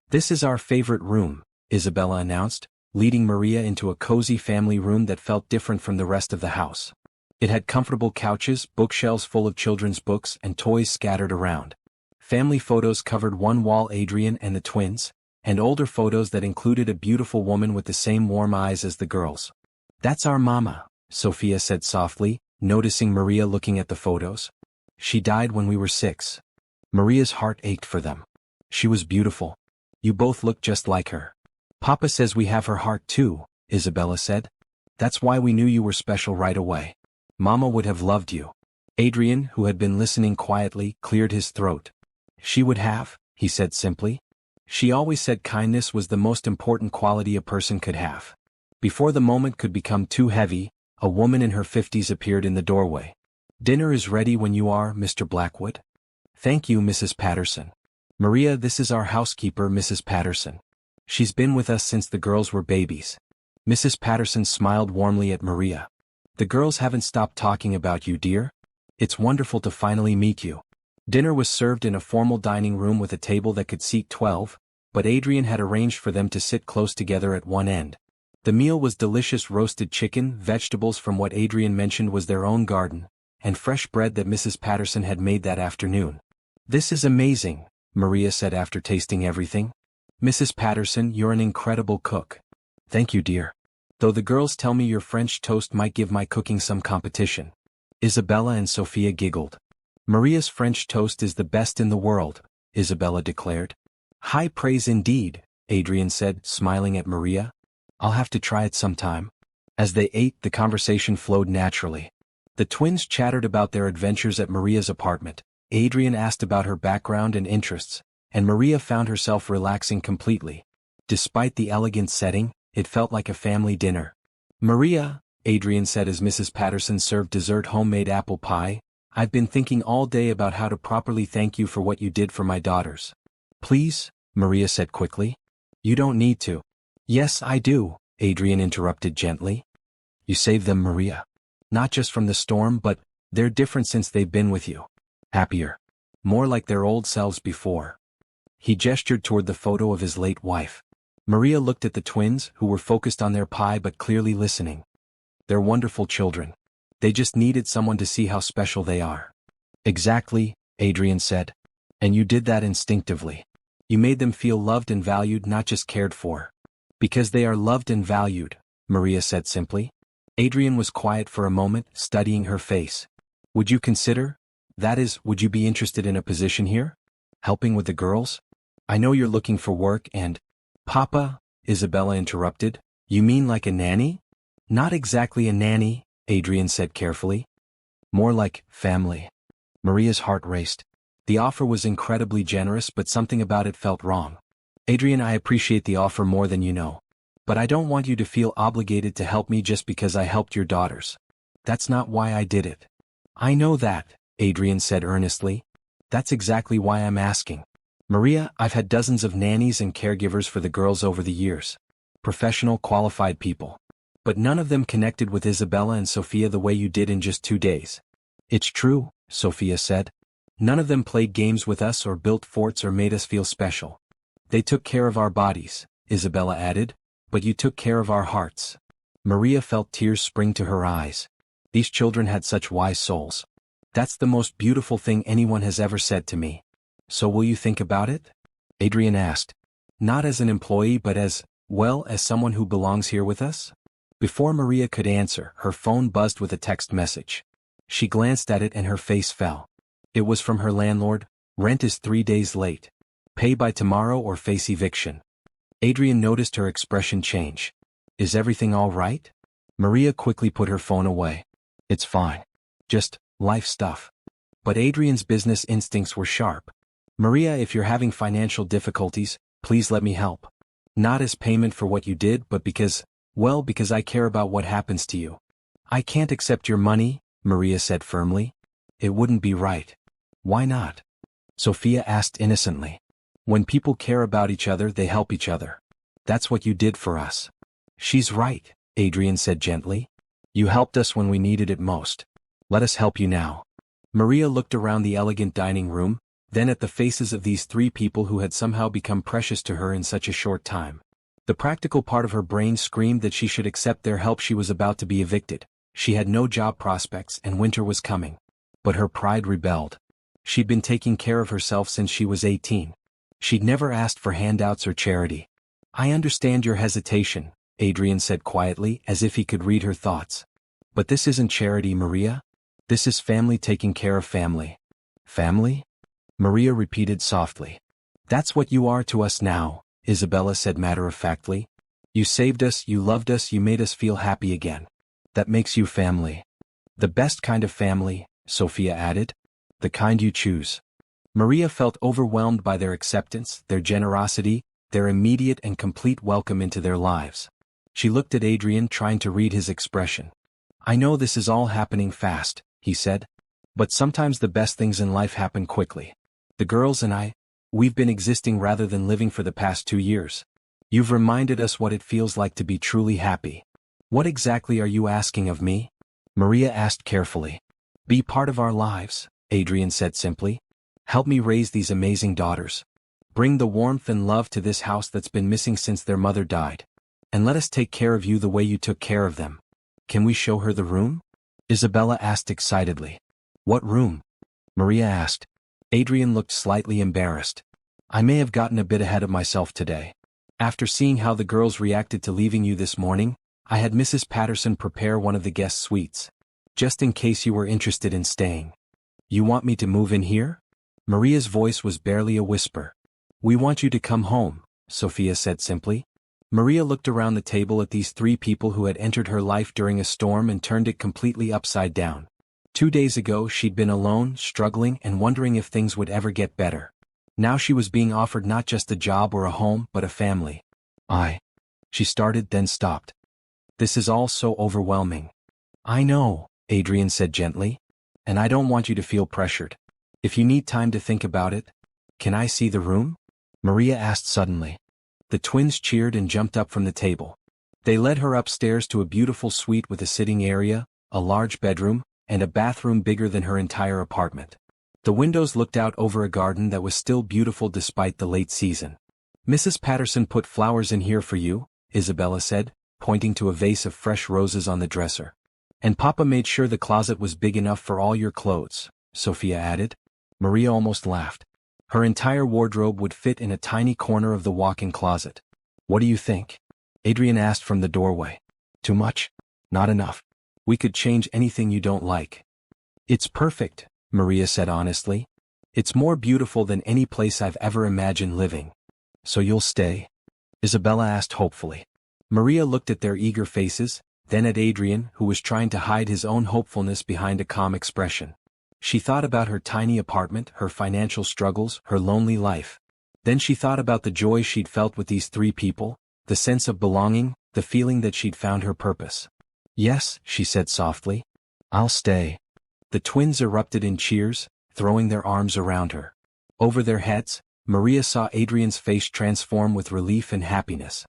"This is our favorite room," Isabella announced, leading Maria into a cozy family room that felt different from the rest of the house. It had comfortable couches, bookshelves full of children's books, and toys scattered around. Family photos covered one wall: Adrian and the twins, and older photos that included a beautiful woman with the same warm eyes as the girls. "That's our mama," Sophia said softly, noticing Maria looking at the photos. "She died when we were 6. Maria's heart ached for them. She was beautiful. You both look just like her. "Papa says we have her heart too," Isabella said. "That's why we knew you were special right away. Mama would have loved you." Adrian, who had been listening quietly, cleared his throat. "She would have," he said simply. "She always said kindness was the most important quality a person could have." Before the moment could become too heavy, a woman in her 50s appeared in the doorway. "Dinner is ready when you are, Mr. Blackwood." "Thank you, Mrs. Patterson." "Maria, this is our housekeeper, Mrs. Patterson. She's been with us since the girls were babies." Mrs. Patterson smiled warmly at Maria. "The girls haven't stopped talking about you, dear. It's wonderful to finally meet you." Dinner was served in a formal dining room with a table that could seat 12, but Adrian had arranged for them to sit close together at one end. The meal was delicious: roasted chicken, vegetables from what Adrian mentioned was their own garden, and fresh bread that Mrs. Patterson had made that afternoon. "This is amazing," Maria said after tasting everything. "Mrs. Patterson, you're an incredible cook." "Thank you, dear. Though the girls tell me your French toast might give my cooking some competition." Isabella and Sophia giggled. "Maria's French toast is the best in the world," Isabella declared. "High praise indeed," Adrian said, smiling at Maria. "I'll have to try it sometime." As they ate, the conversation flowed naturally. The twins chattered about their adventures at Maria's apartment. Adrian asked about her background and interests, and Maria found herself relaxing completely. Despite the elegant setting, it felt like a family dinner. "Maria," Adrian said as Mrs. Patterson served dessert: homemade apple pie, "I've been thinking all day about how to properly thank you for what you did for my daughters." "Please," Maria said quickly. "You don't need to." "Yes, I do," Adrian interrupted gently. "You saved them, Maria. Not just from the storm, but they're different since they've been with you. Happier. More like their old selves before." He gestured toward the photo of his late wife. Maria looked at the twins, who were focused on their pie but clearly listening. "They're wonderful children. They just needed someone to see how special they are." "Exactly," Adrian said. "And you did that instinctively. You made them feel loved and valued, not just cared for." "Because they are loved and valued," Maria said simply. Adrian was quiet for a moment, studying her face. "Would you consider? That is, would you be interested in a position here? Helping with the girls? I know you're looking for work and—" "Papa," Isabella interrupted, "you mean like a nanny?" "Not exactly a nanny," Adrian said carefully. "More like family." Maria's heart raced. The offer was incredibly generous, but something about it felt wrong. "Adrian, I appreciate the offer more than you know. But I don't want you to feel obligated to help me just because I helped your daughters. That's not why I did it." "I know that," Adrian said earnestly. "That's exactly why I'm asking. Maria, I've had dozens of nannies and caregivers for the girls over the years. Professional, qualified people. But none of them connected with Isabella and Sophia the way you did in just 2 days." "It's true," Sophia said. "None of them played games with us or built forts or made us feel special. They took care of our bodies," Isabella added, "but you took care of our hearts." Maria felt tears spring to her eyes. These children had such wise souls. "That's the most beautiful thing anyone has ever said to me." "So will you think about it?" Adrian asked. "Not as an employee but as, well, as someone who belongs here with us?" Before Maria could answer, her phone buzzed with a text message. She glanced at it and her face fell. It was from her landlord. "Rent is 3 days late. Pay by tomorrow or face eviction." Adrian noticed her expression change. "Is everything all right?" Maria quickly put her phone away. "It's fine. Just life stuff." But Adrian's business instincts were sharp. "Maria, if you're having financial difficulties, please let me help. Not as payment for what you did, but because, well, because I care about what happens to you." "I can't accept your money," Maria said firmly. "It wouldn't be right." "Why not?" Sophia asked innocently. "When people care about each other, they help each other. That's what you did for us." "She's right," Adrian said gently. "You helped us when we needed it most. Let us help you now." Maria looked around the elegant dining room, then at the faces of these three people who had somehow become precious to her in such a short time. The practical part of her brain screamed that she should accept their help. She was about to be evicted. She had no job prospects and winter was coming. But her pride rebelled. She'd been taking care of herself since she was 18. She'd never asked for handouts or charity. "I understand your hesitation," Adrian said quietly, as if he could read her thoughts. "But this isn't charity, Maria. This is family taking care of family." "Family?" Maria repeated softly. "That's what you are to us now," Isabella said matter-of-factly. "You saved us, you loved us, you made us feel happy again. That makes you family." "The best kind of family," Sophia added. "The kind you choose." Maria felt overwhelmed by their acceptance, their generosity, their immediate and complete welcome into their lives. She looked at Adrian, trying to read his expression. "I know this is all happening fast," he said. "But sometimes the best things in life happen quickly. The girls and we've been existing rather than living for the past 2 years. You've reminded us what it feels like to be truly happy." "What exactly are you asking of me?" Maria asked carefully. "Be part of our lives," Adrian said simply. "Help me raise these amazing daughters. Bring the warmth and love to this house that's been missing since their mother died. And let us take care of you the way you took care of them." "Can we show her the room?" Isabella asked excitedly. "What room?" Maria asked. Adrian looked slightly embarrassed. "I may have gotten a bit ahead of myself today. After seeing how the girls reacted to leaving you this morning, I had Mrs. Patterson prepare one of the guest suites. Just in case you were interested in staying." "You want me to move in here?" Maria's voice was barely a whisper. "We want you to come home," Sophia said simply. Maria looked around the table at these three people who had entered her life during a storm and turned it completely upside down. 2 days ago she'd been alone, struggling and wondering if things would ever get better. Now she was being offered not just a job or a home but a family. She started then stopped. "This is all so overwhelming." "I know," Adrian said gently. "And I don't want you to feel pressured. If you need time to think about it." "Can I see the room?" Maria asked suddenly. The twins cheered and jumped up from the table. They led her upstairs to a beautiful suite with a sitting area, a large bedroom, and a bathroom bigger than her entire apartment. The windows looked out over a garden that was still beautiful despite the late season. "Mrs. Patterson put flowers in here for you," Isabella said, pointing to a vase of fresh roses on the dresser. "And Papa made sure the closet was big enough for all your clothes," Sophia added. Maria almost laughed. Her entire wardrobe would fit in a tiny corner of the walk-in closet. "What do you think?" Adrian asked from the doorway. "Too much? Not enough. We could change anything you don't like." "It's perfect," Maria said honestly. "It's more beautiful than any place I've ever imagined living." "So you'll stay?" Isabella asked hopefully. Maria looked at their eager faces, then at Adrian, who was trying to hide his own hopefulness behind a calm expression. She thought about her tiny apartment, her financial struggles, her lonely life. Then she thought about the joy she'd felt with these three people, the sense of belonging, the feeling that she'd found her purpose. "Yes," she said softly. "I'll stay." The twins erupted in cheers, throwing their arms around her. Over their heads, Maria saw Adrian's face transform with relief and happiness.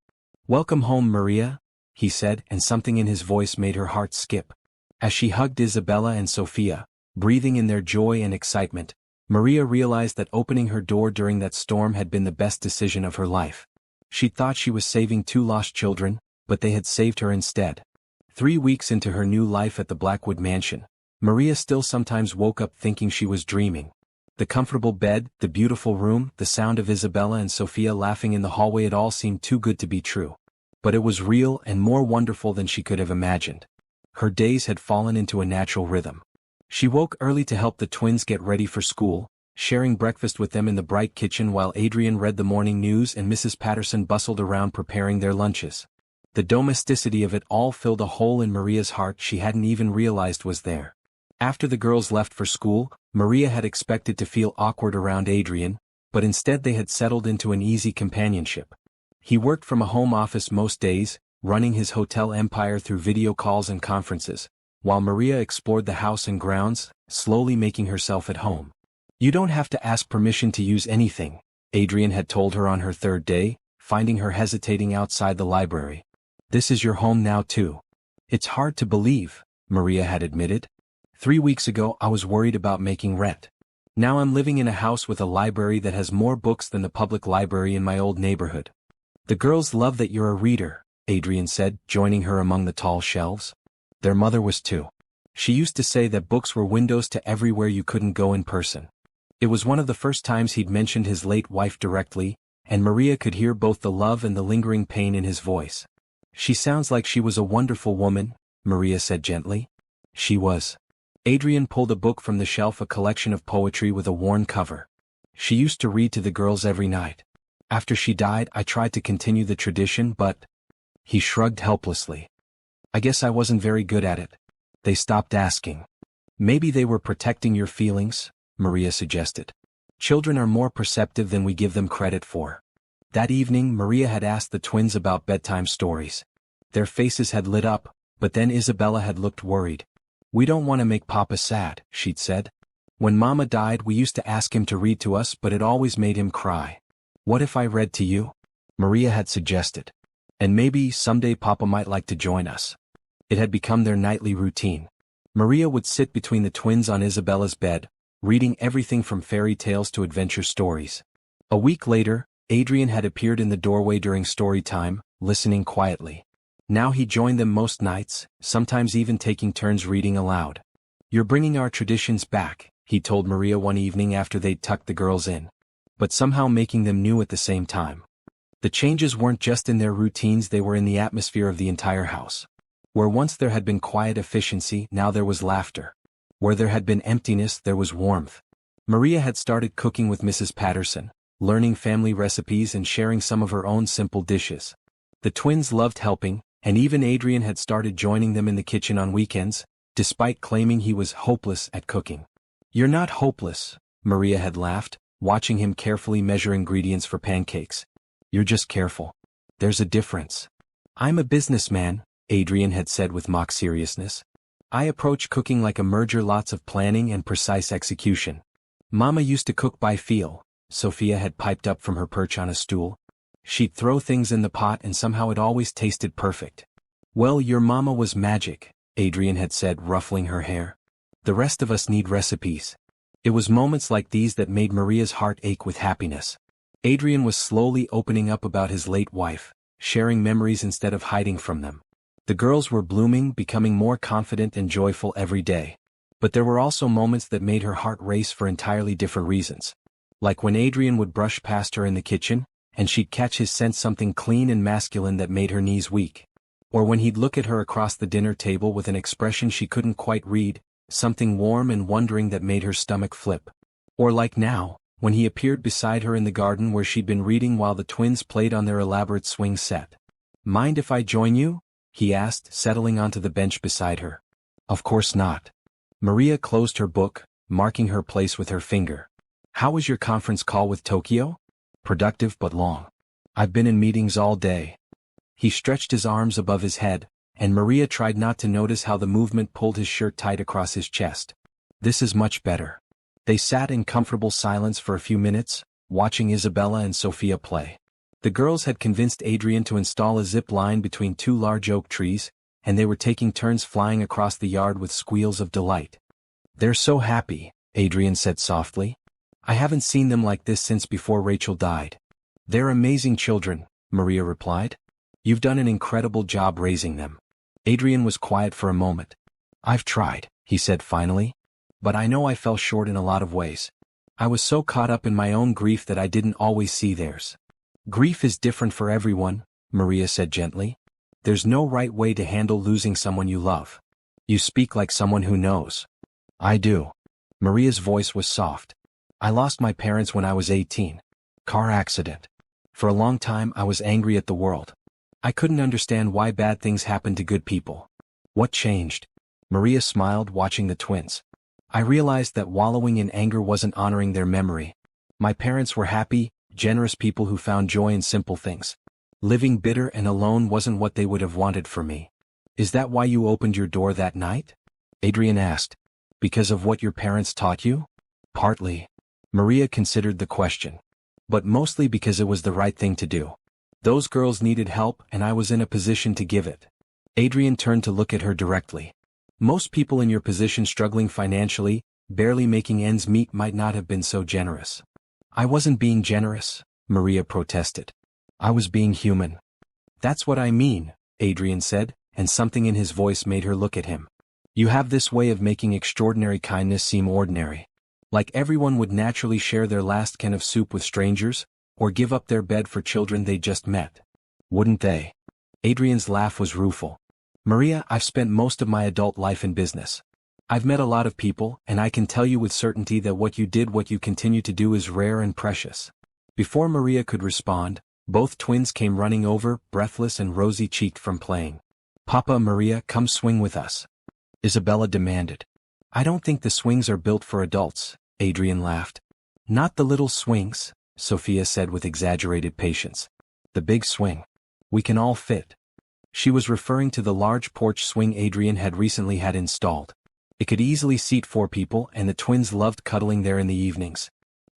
"Welcome home, Maria," he said, and something in his voice made her heart skip. As she hugged Isabella and Sophia, breathing in their joy and excitement, Maria realized that opening her door during that storm had been the best decision of her life. She'd thought she was saving 2 lost children, but they had saved her instead. 3 weeks into her new life at the Blackwood mansion, Maria still sometimes woke up thinking she was dreaming. The comfortable bed, the beautiful room, the sound of Isabella and Sophia laughing in the hallway, it all seemed too good to be true. But it was real and more wonderful than she could have imagined. Her days had fallen into a natural rhythm. She woke early to help the twins get ready for school, sharing breakfast with them in the bright kitchen while Adrian read the morning news and Mrs. Patterson bustled around preparing their lunches. The domesticity of it all filled a hole in Maria's heart she hadn't even realized was there. After the girls left for school, Maria had expected to feel awkward around Adrian, but instead they had settled into an easy companionship. He worked from a home office most days, running his hotel empire through video calls and conferences, while Maria explored the house and grounds, slowly making herself at home. "You don't have to ask permission to use anything," Adrian had told her on her 3rd day, finding her hesitating outside the library. "This is your home now too." "It's hard to believe," Maria had admitted. 3 weeks ago I was worried about making rent. Now I'm living in a house with a library that has more books than the public library in my old neighborhood. The girls love that you're a reader, Adrian said, joining her among the tall shelves. Their mother was too. She used to say that books were windows to everywhere you couldn't go in person. It was one of the first times he'd mentioned his late wife directly, and Maria could hear both the love and the lingering pain in his voice. She sounds like she was a wonderful woman, Maria said gently. She was. Adrian pulled a book from the shelf, a collection of poetry with a worn cover. She used to read to the girls every night. After she died, I tried to continue the tradition, but... He shrugged helplessly. I guess I wasn't very good at it. They stopped asking. Maybe they were protecting your feelings, Maria suggested. Children are more perceptive than we give them credit for. That evening, Maria had asked the twins about bedtime stories. Their faces had lit up, but then Isabella had looked worried. We don't want to make Papa sad, she'd said. When Mama died, we used to ask him to read to us, but it always made him cry. What if I read to you? Maria had suggested. And maybe someday Papa might like to join us. It had become their nightly routine. Maria would sit between the twins on Isabella's bed, reading everything from fairy tales to adventure stories. A week later, Adrian had appeared in the doorway during story time, listening quietly. Now he joined them most nights, sometimes even taking turns reading aloud. You're bringing our traditions back, he told Maria one evening after they'd tucked the girls in. But somehow making them new at the same time. The changes weren't just in their routines, they were in the atmosphere of the entire house. Where once there had been quiet efficiency, now there was laughter. Where there had been emptiness, there was warmth. Maria had started cooking with Mrs. Patterson, learning family recipes and sharing some of her own simple dishes. The twins loved helping, and even Adrian had started joining them in the kitchen on weekends, despite claiming he was hopeless at cooking. You're not hopeless, Maria had laughed, watching him carefully measure ingredients for pancakes. You're just careful. There's a difference. I'm a businessman, Adrian had said with mock seriousness. I approach cooking like a merger, lots of planning and precise execution. Mama used to cook by feel, Sophia had piped up from her perch on a stool. She'd throw things in the pot and somehow it always tasted perfect. Well, your mama was magic, Adrian had said, ruffling her hair. The rest of us need recipes. It was moments like these that made Maria's heart ache with happiness. Adrian was slowly opening up about his late wife, sharing memories instead of hiding from them. The girls were blooming, becoming more confident and joyful every day. But there were also moments that made her heart race for entirely different reasons. Like when Adrian would brush past her in the kitchen, and she'd catch his scent, something clean and masculine that made her knees weak. Or when he'd look at her across the dinner table with an expression she couldn't quite read, something warm and wondering that made her stomach flip. Or like now, when he appeared beside her in the garden where she'd been reading while the twins played on their elaborate swing set. Mind if I join you? He asked, settling onto the bench beside her. Of course not. Maria closed her book, marking her place with her finger. How was your conference call with Tokyo? Productive but long. I've been in meetings all day. He stretched his arms above his head, and Maria tried not to notice how the movement pulled his shirt tight across his chest. This is much better. They sat in comfortable silence for a few minutes, watching Isabella and Sophia play. The girls had convinced Adrian to install a zip line between two large oak trees, and they were taking turns flying across the yard with squeals of delight. They're so happy, Adrian said softly. I haven't seen them like this since before Rachel died. They're amazing children, Maria replied. You've done an incredible job raising them. Adrian was quiet for a moment. I've tried, he said finally. But I know I fell short in a lot of ways. I was so caught up in my own grief that I didn't always see theirs. Grief is different for everyone, Maria said gently. There's no right way to handle losing someone you love. You speak like someone who knows. I do. Maria's voice was soft. I lost my parents when I was 18. Car accident. For a long time I was angry at the world. I couldn't understand why bad things happened to good people. What changed? Maria smiled, watching the twins. I realized that wallowing in anger wasn't honoring their memory. My parents were happy, generous people who found joy in simple things. Living bitter and alone wasn't what they would have wanted for me. Is that why you opened your door that night? Adrian asked. Because of what your parents taught you? Partly. Maria considered the question. But mostly because it was the right thing to do. Those girls needed help and I was in a position to give it. Adrian turned to look at her directly. Most people in your position struggling financially, barely making ends meet might not have been so generous. I wasn't being generous, Maria protested. I was being human. That's what I mean, Adrian said, and something in his voice made her look at him. You have this way of making extraordinary kindness seem ordinary. Like everyone would naturally share their last can of soup with strangers, or give up their bed for children they just met. Wouldn't they? Adrian's laugh was rueful. Maria, I've spent most of my adult life in business. I've met a lot of people, and I can tell you with certainty that what you continue to do is rare and precious. Before Maria could respond, both twins came running over, breathless and rosy-cheeked from playing. Papa, Maria, come swing with us, Isabella demanded. I don't think the swings are built for adults, Adrian laughed. Not the little swings, Sophia said with exaggerated patience. The big swing. We can all fit. She was referring to the large porch swing Adrian had recently had installed. It could easily seat 4 people, and the twins loved cuddling there in the evenings.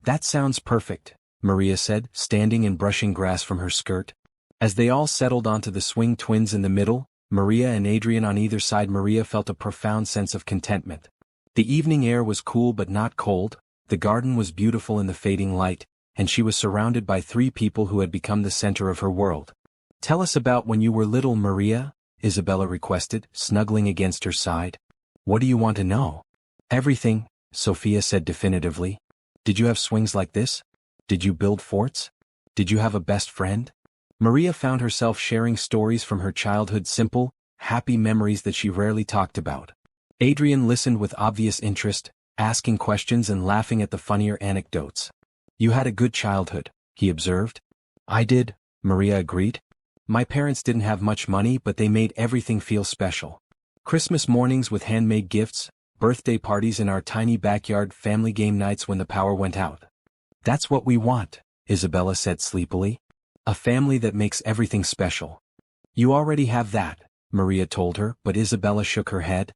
That sounds perfect, Maria said, standing and brushing grass from her skirt. As they all settled onto the swing, twins in the middle, Maria and Adrian on either side, Maria felt a profound sense of contentment. The evening air was cool but not cold, the garden was beautiful in the fading light, and she was surrounded by 3 people who had become the center of her world. Tell us about when you were little, Maria, Isabella requested, snuggling against her side. What do you want to know? Everything, Sophia said definitively. Did you have swings like this? Did you build forts? Did you have a best friend? Maria found herself sharing stories from her childhood, simple, happy memories that she rarely talked about. Adrian listened with obvious interest, asking questions and laughing at the funnier anecdotes. You had a good childhood, he observed. I did, Maria agreed. My parents didn't have much money, but they made everything feel special. Christmas mornings with handmade gifts, birthday parties in our tiny backyard, family game nights when the power went out. That's what we want, Isabella said sleepily. A family that makes everything special. You already have that, Maria told her, but Isabella shook her head.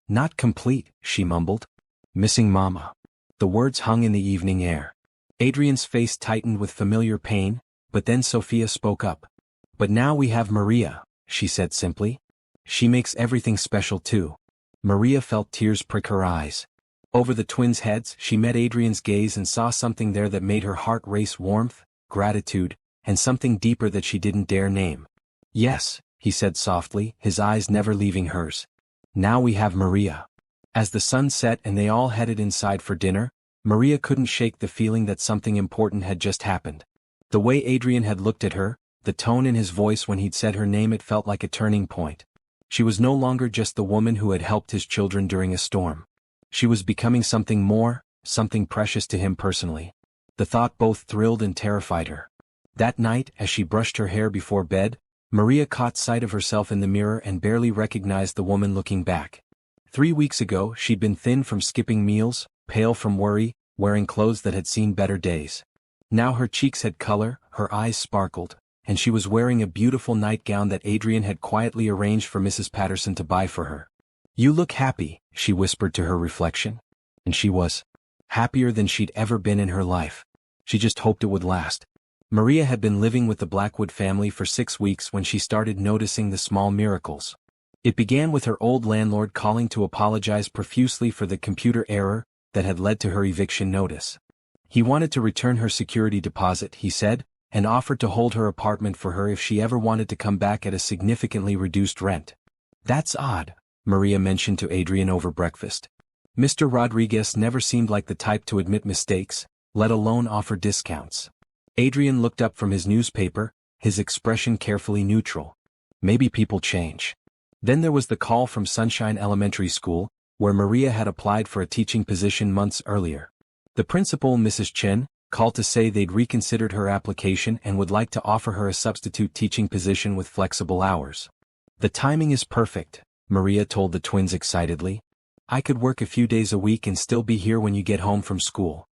Not complete, she mumbled. Missing Mama. The words hung in the evening air. Adrian's face tightened with familiar pain, but then Sophia spoke up. But now we have Maria, she said simply. She makes everything special too. Maria felt tears prick her eyes. Over the twins' heads, she met Adrian's gaze and saw something there that made her heart race: warmth, gratitude, and something deeper that she didn't dare name. Yes, he said softly, his eyes never leaving hers. Now we have Maria. As the sun set and they all headed inside for dinner, Maria couldn't shake the feeling that something important had just happened. The way Adrian had looked at her, the tone in his voice when he'd said her name, it felt like a turning point. She was no longer just the woman who had helped his children during a storm. She was becoming something more, something precious to him personally. The thought both thrilled and terrified her. That night, as she brushed her hair before bed, Maria caught sight of herself in the mirror and barely recognized the woman looking back. 3 weeks ago, she'd been thin from skipping meals, pale from worry, wearing clothes that had seen better days. Now her cheeks had color, her eyes sparkled, and she was wearing a beautiful nightgown that Adrian had quietly arranged for Mrs. Patterson to buy for her. You look happy, she whispered to her reflection. And she was. Happier than she'd ever been in her life. She just hoped it would last. Maria had been living with the Blackwood family for 6 weeks when she started noticing the small miracles. It began with her old landlord calling to apologize profusely for the computer error that had led to her eviction notice. He wanted to return her security deposit, he said, and offered to hold her apartment for her if she ever wanted to come back at a significantly reduced rent. That's odd, Maria mentioned to Adrian over breakfast. Mr. Rodriguez never seemed like the type to admit mistakes, let alone offer discounts. Adrian looked up from his newspaper, his expression carefully neutral. Maybe people change. Then there was the call from Sunshine Elementary School, where Maria had applied for a teaching position months earlier. The principal, Mrs. Chen, called to say they'd reconsidered her application and would like to offer her a substitute teaching position with flexible hours. The timing is perfect, Maria told the twins excitedly. I could work a few days a week and still be here when you get home from school.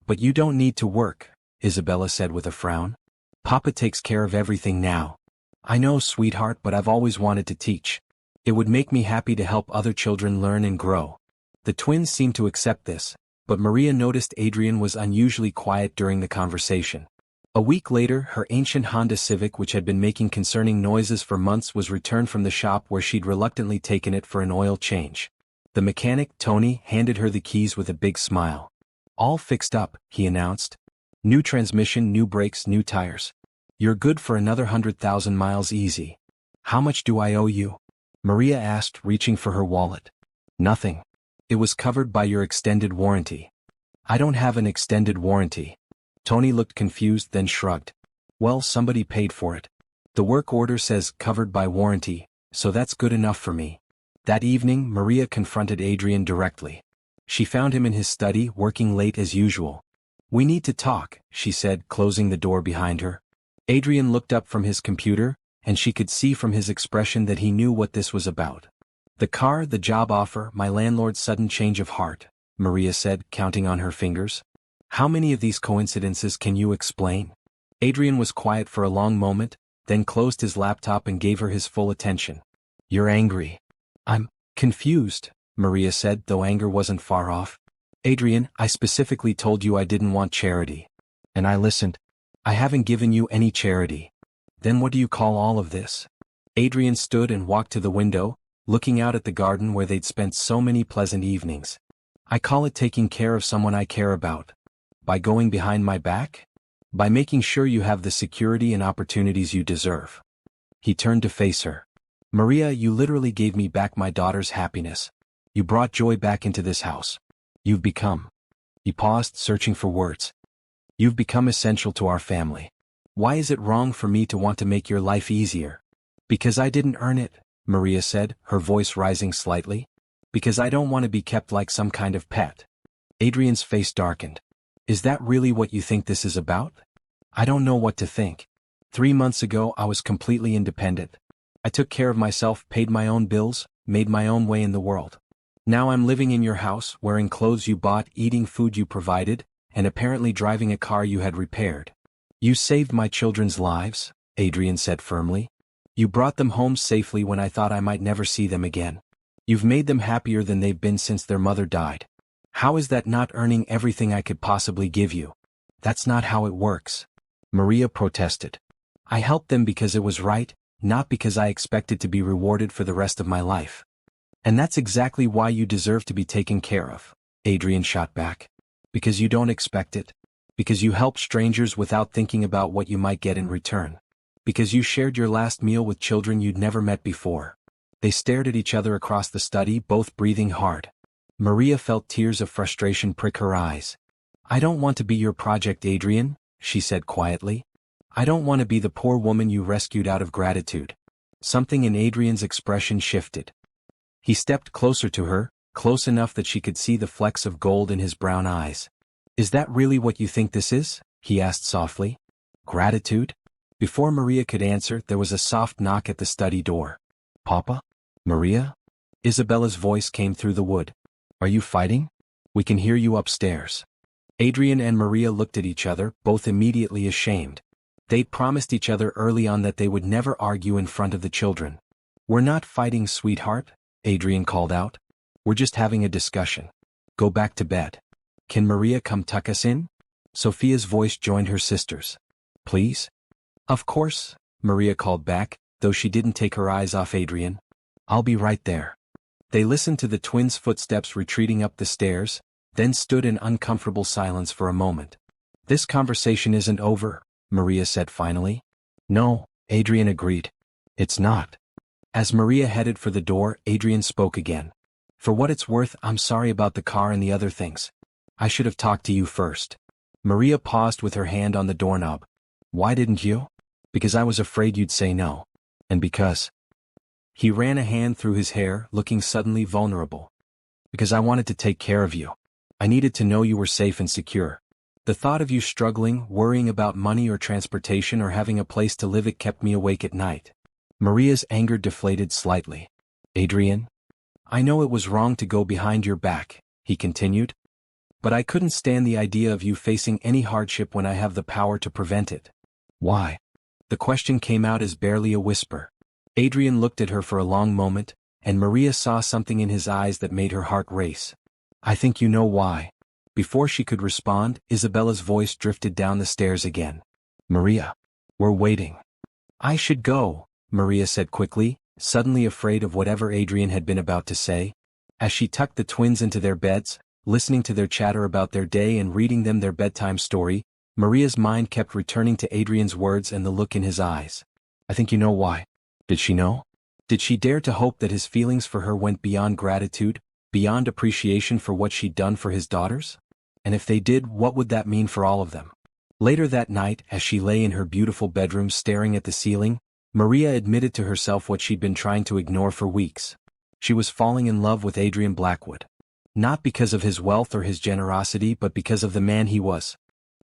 But you don't need to work, Isabella said with a frown. Papa takes care of everything now. I know, sweetheart, but I've always wanted to teach. It would make me happy to help other children learn and grow. The twins seemed to accept this, but Maria noticed Adrian was unusually quiet during the conversation. A week later, her ancient Honda Civic, which had been making concerning noises for months, was returned from the shop where she'd reluctantly taken it for an oil change. The mechanic, Tony, handed her the keys with a big smile. All fixed up, he announced. New transmission, new brakes, new tires. You're good for another 100,000 miles easy. How much do I owe you? Maria asked, reaching for her wallet. Nothing. It was covered by your extended warranty. I don't have an extended warranty. Tony looked confused, then shrugged. Well, somebody paid for it. The work order says covered by warranty, so that's good enough for me. That evening, Maria confronted Adrian directly. She found him in his study, working late as usual. We need to talk, she said, closing the door behind her. Adrian looked up from his computer, and she could see from his expression that he knew what this was about. The car, the job offer, my landlord's sudden change of heart, Maria said, counting on her fingers. How many of these coincidences can you explain? Adrian was quiet for a long moment, then closed his laptop and gave her his full attention. You're angry. I'm confused, Maria said, though anger wasn't far off. Adrian, I specifically told you I didn't want charity. And I listened. I haven't given you any charity. Then what do you call all of this? Adrian stood and walked to the window, looking out at the garden where they'd spent so many pleasant evenings. I call it taking care of someone I care about. By going behind my back? By making sure you have the security and opportunities you deserve. He turned to face her. Maria, you literally gave me back my daughter's happiness. You brought joy back into this house. You've become. He paused, searching for words. You've become essential to our family. Why is it wrong for me to want to make your life easier? Because I didn't earn it, Maria said, her voice rising slightly. Because I don't want to be kept like some kind of pet. Adrian's face darkened. Is that really what you think this is about? I don't know what to think. 3 months ago I was completely independent. I took care of myself, paid my own bills, made my own way in the world. Now I'm living in your house, wearing clothes you bought, eating food you provided, and apparently driving a car you had repaired. You saved my children's lives, Adrian said firmly. You brought them home safely when I thought I might never see them again. You've made them happier than they've been since their mother died. How is that not earning everything I could possibly give you? That's not how it works. Maria protested. I helped them because it was right, not because I expected to be rewarded for the rest of my life. And that's exactly why you deserve to be taken care of, Adrian shot back. Because you don't expect it. Because you help strangers without thinking about what you might get in return. Because you shared your last meal with children you'd never met before. They stared at each other across the study, both breathing hard. Maria felt tears of frustration prick her eyes. I don't want to be your project, Adrian, she said quietly. I don't want to be the poor woman you rescued out of gratitude. Something in Adrian's expression shifted. He stepped closer to her, close enough that she could see the flecks of gold in his brown eyes. Is that really what you think this is? He asked softly. Gratitude? Before Maria could answer, there was a soft knock at the study door. Papa? Maria? Isabella's voice came through the wood. Are you fighting? We can hear you upstairs. Adrian and Maria looked at each other, both immediately ashamed. They'd promised each other early on that they would never argue in front of the children. We're not fighting, sweetheart, Adrian called out. We're just having a discussion. Go back to bed. Can Maria come tuck us in? Sophia's voice joined her sister's. Please? Of course, Maria called back, though she didn't take her eyes off Adrian. I'll be right there. They listened to the twins' footsteps retreating up the stairs, then stood in uncomfortable silence for a moment. This conversation isn't over, Maria said finally. No, Adrian agreed. It's not. As Maria headed for the door, Adrian spoke again. For what it's worth, I'm sorry about the car and the other things. I should have talked to you first. Maria paused with her hand on the doorknob. Why didn't you? Because I was afraid you'd say no. And because... He ran a hand through his hair, looking suddenly vulnerable. Because I wanted to take care of you. I needed to know you were safe and secure. The thought of you struggling, worrying about money or transportation or having a place to live, it kept me awake at night. Maria's anger deflated slightly. Adrian? I know it was wrong to go behind your back, he continued. But I couldn't stand the idea of you facing any hardship when I have the power to prevent it. Why? The question came out as barely a whisper. Adrian looked at her for a long moment, and Maria saw something in his eyes that made her heart race. I think you know why. Before she could respond, Isabella's voice drifted down the stairs again. Maria. We're waiting. I should go, Maria said quickly, suddenly afraid of whatever Adrian had been about to say. As she tucked the twins into their beds, listening to their chatter about their day and reading them their bedtime story, Maria's mind kept returning to Adrian's words and the look in his eyes. I think you know why. Did she know? Did she dare to hope that his feelings for her went beyond gratitude, beyond appreciation for what she'd done for his daughters? And if they did, what would that mean for all of them? Later that night, as she lay in her beautiful bedroom staring at the ceiling, Maria admitted to herself what she'd been trying to ignore for weeks. She was falling in love with Adrian Blackwood. Not because of his wealth or his generosity, but because of the man he was.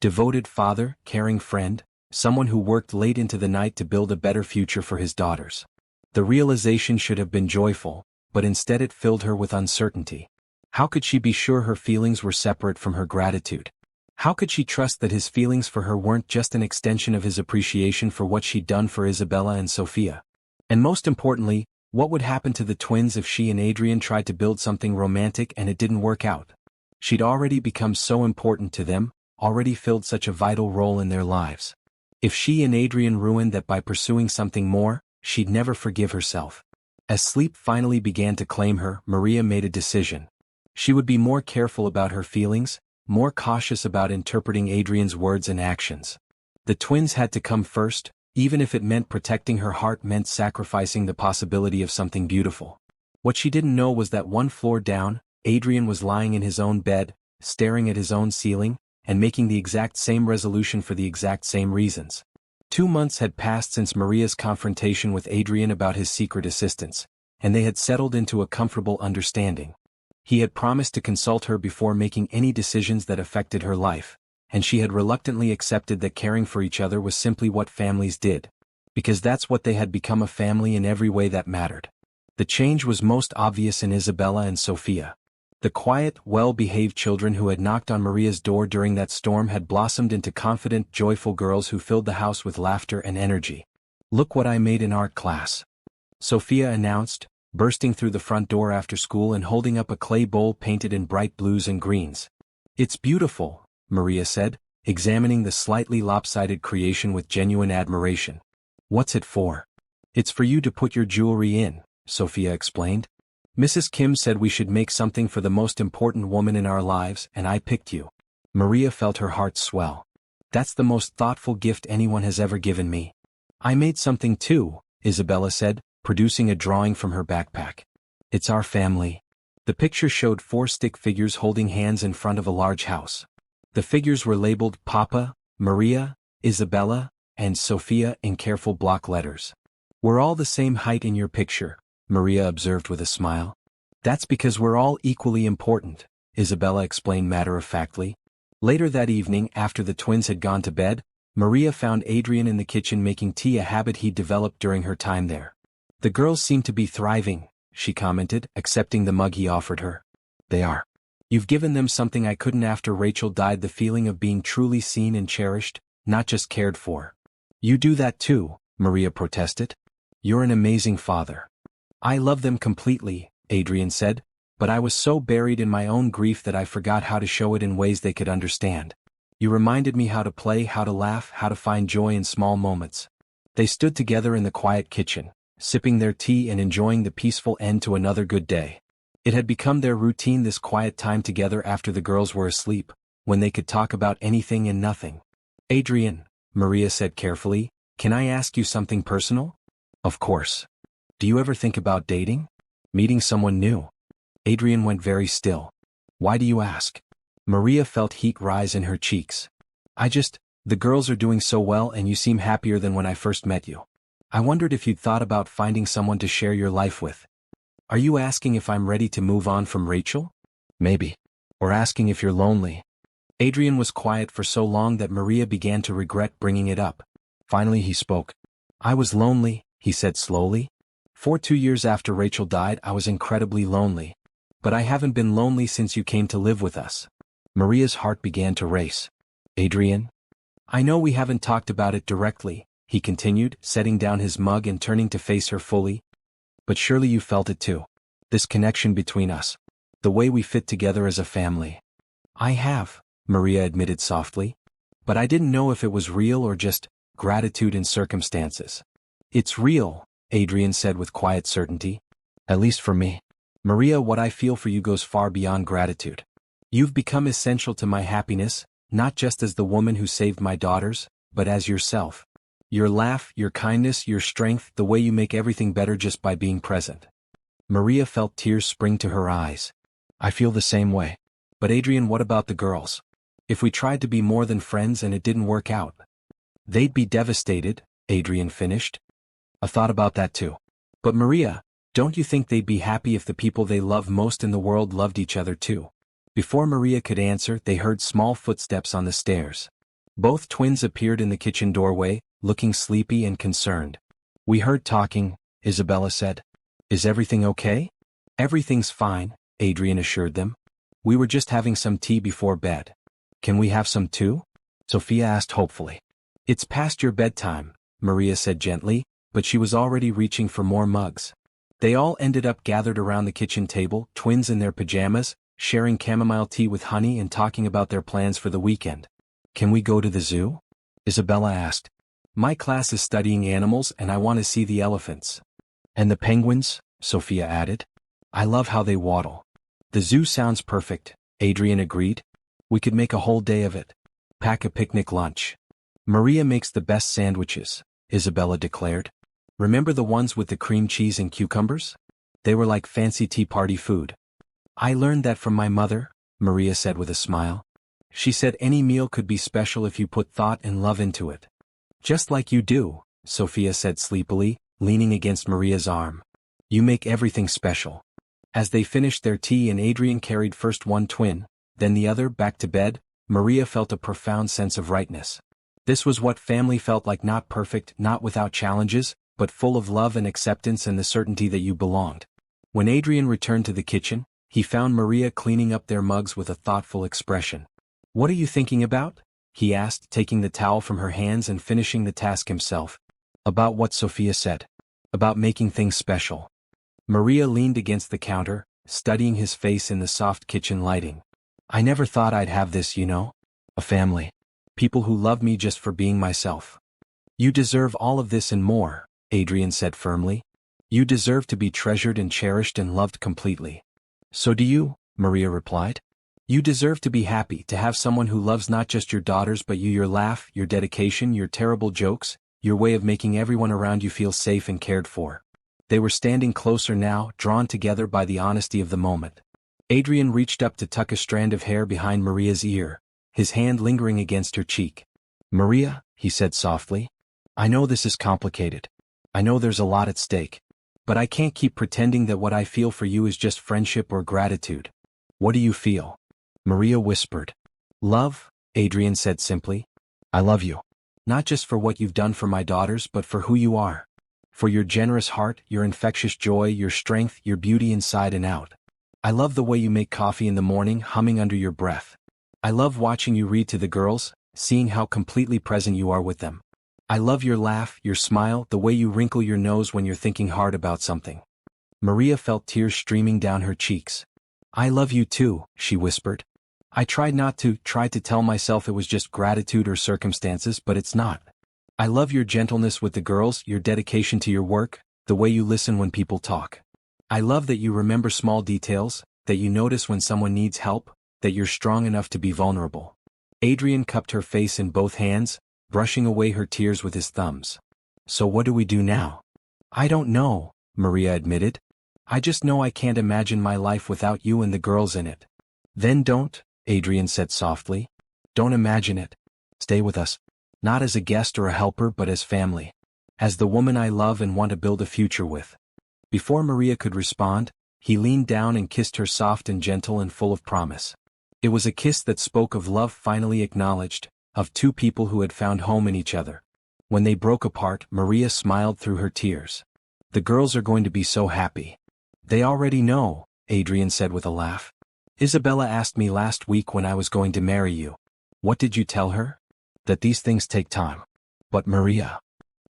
Devoted father, caring friend, someone who worked late into the night to build a better future for his daughters. The realization should have been joyful, but instead it filled her with uncertainty. How could she be sure her feelings were separate from her gratitude? How could she trust that his feelings for her weren't just an extension of his appreciation for what she'd done for Isabella and Sophia? And most importantly, what would happen to the twins if she and Adrian tried to build something romantic and it didn't work out? She'd already become so important to them, already filled such a vital role in their lives. If she and Adrian ruined that by pursuing something more, she'd never forgive herself. As sleep finally began to claim her, Maria made a decision. She would be more careful about her feelings, more cautious about interpreting Adrian's words and actions. The twins had to come first, even if it meant protecting her heart meant sacrificing the possibility of something beautiful. What she didn't know was that one floor down, Adrian was lying in his own bed, staring at his own ceiling, and making the exact same resolution for the exact same reasons. 2 months had passed since Maria's confrontation with Adrian about his secret assistance, and they had settled into a comfortable understanding. He had promised to consult her before making any decisions that affected her life, and she had reluctantly accepted that caring for each other was simply what families did. Because that's what they had become, a family in every way that mattered. The change was most obvious in Isabella and Sophia. The quiet, well-behaved children who had knocked on Maria's door during that storm had blossomed into confident, joyful girls who filled the house with laughter and energy. "Look what I made in art class," Sophia announced, bursting through the front door after school and holding up a clay bowl painted in bright blues and greens. "It's beautiful," Maria said, examining the slightly lopsided creation with genuine admiration. "What's it for?" "It's for you to put your jewelry in," Sophia explained. "Mrs. Kim said we should make something for the most important woman in our lives, and I picked you." Maria felt her heart swell. "That's the most thoughtful gift anyone has ever given me." "I made something too," Isabella said, producing a drawing from her backpack. "It's our family." The picture showed 4 stick figures holding hands in front of a large house. The figures were labeled Papa, Maria, Isabella, and Sophia in careful block letters. "We're all the same height in your picture," Maria observed with a smile. "That's because we're all equally important," Isabella explained matter-of-factly. Later that evening, after the twins had gone to bed, Maria found Adrian in the kitchen making tea, a habit he'd developed during her time there. "The girls seem to be thriving," she commented, accepting the mug he offered her. "They are. You've given them something I couldn't after Rachel died, the feeling of being truly seen and cherished, not just cared for." "You do that too," Maria protested. "You're an amazing father." "I love them completely," Adrian said, "but I was so buried in my own grief that I forgot how to show it in ways they could understand. You reminded me how to play, how to laugh, how to find joy in small moments." They stood together in the quiet kitchen, sipping their tea and enjoying the peaceful end to another good day. It had become their routine, this quiet time together after the girls were asleep, when they could talk about anything and nothing. "Adrian," Maria said carefully, "can I ask you something personal?" "Of course. Do you ever think about dating? Meeting someone new?" Adrian went very still. "Why do you ask?" Maria felt heat rise in her cheeks. The girls are doing so well and you seem happier than when I first met you. I wondered if you'd thought about finding someone to share your life with." "Are you asking if I'm ready to move on from Rachel?" "Maybe. Or asking if you're lonely." Adrian was quiet for so long that Maria began to regret bringing it up. Finally he spoke. "I was lonely," he said slowly. "For 2 years after Rachel died I was incredibly lonely. But I haven't been lonely since you came to live with us." Maria's heart began to race. "Adrian? I know we haven't talked about it directly," he continued, setting down his mug and turning to face her fully. "But surely you felt it too. This connection between us. The way we fit together as a family." "I have," Maria admitted softly. "But I didn't know if it was real or just gratitude in circumstances." "It's real," Adrian said with quiet certainty. "At least for me." Maria, what I feel for you goes far beyond gratitude. You've become essential to my happiness, not just as the woman who saved my daughters, but as yourself. Your laugh, your kindness, your strength, the way you make everything better just by being present. Maria felt tears spring to her eyes. I feel the same way. But Adrian, what about the girls? If we tried to be more than friends and it didn't work out? They'd be devastated, Adrian finished. I thought about that too. But Maria, don't you think they'd be happy if the people they love most in the world loved each other too? Before Maria could answer, they heard small footsteps on the stairs. Both twins appeared in the kitchen doorway, looking sleepy and concerned. We heard talking, Isabella said. Is everything okay? Everything's fine, Adrian assured them. We were just having some tea before bed. Can we have some too? Sophia asked hopefully. It's past your bedtime, Maria said gently, but she was already reaching for more mugs. They all ended up gathered around the kitchen table, twins in their pajamas, sharing chamomile tea with honey and talking about their plans for the weekend. Can we go to the zoo? Isabella asked. My class is studying animals and I want to see the elephants. And the penguins, Sophia added. I love how they waddle. The zoo sounds perfect, Adrian agreed. We could make a whole day of it. Pack a picnic lunch. Maria makes the best sandwiches, Isabella declared. Remember the ones with the cream cheese and cucumbers? They were like fancy tea party food. I learned that from my mother, Maria said with a smile. She said any meal could be special if you put thought and love into it. Just like you do, Sophia said sleepily, leaning against Maria's arm. You make everything special. As they finished their tea and Adrian carried first one twin, then the other back to bed, Maria felt a profound sense of rightness. This was what family felt like, not perfect, not without challenges, but full of love and acceptance and the certainty that you belonged. When Adrian returned to the kitchen, he found Maria cleaning up their mugs with a thoughtful expression. What are you thinking about? He asked, taking the towel from her hands and finishing the task himself. About what Sophia said. About making things special. Maria leaned against the counter, studying his face in the soft kitchen lighting. I never thought I'd have this, you know? A family. People who love me just for being myself. You deserve all of this and more, Adrian said firmly. You deserve to be treasured and cherished and loved completely. So do you, Maria replied. You deserve to be happy, to have someone who loves not just your daughters but you, your laugh, your dedication, your terrible jokes, your way of making everyone around you feel safe and cared for. They were standing closer now, drawn together by the honesty of the moment. Adrian reached up to tuck a strand of hair behind Maria's ear, his hand lingering against her cheek. Maria, he said softly, I know this is complicated. I know there's a lot at stake. But I can't keep pretending that what I feel for you is just friendship or gratitude. What do you feel? Maria whispered. Love, Adrian said simply. I love you. Not just for what you've done for my daughters but for who you are. For your generous heart, your infectious joy, your strength, your beauty inside and out. I love the way you make coffee in the morning, humming under your breath. I love watching you read to the girls, seeing how completely present you are with them. I love your laugh, your smile, the way you wrinkle your nose when you're thinking hard about something. Maria felt tears streaming down her cheeks. I love you too, she whispered. I tried to tell myself it was just gratitude or circumstances, but it's not. I love your gentleness with the girls, your dedication to your work, the way you listen when people talk. I love that you remember small details, that you notice when someone needs help, that you're strong enough to be vulnerable. Adrian cupped her face in both hands, brushing away her tears with his thumbs. So what do we do now? I don't know, Maria admitted. I just know I can't imagine my life without you and the girls in it. Then don't, Adrian said softly. Don't imagine it. Stay with us. Not as a guest or a helper but as family. As the woman I love and want to build a future with. Before Maria could respond, he leaned down and kissed her, soft and gentle and full of promise. It was a kiss that spoke of love finally acknowledged, of two people who had found home in each other. When they broke apart, Maria smiled through her tears. The girls are going to be so happy. They already know, Adrian said with a laugh. Isabella asked me last week when I was going to marry you. What did you tell her? That these things take time. But Maria.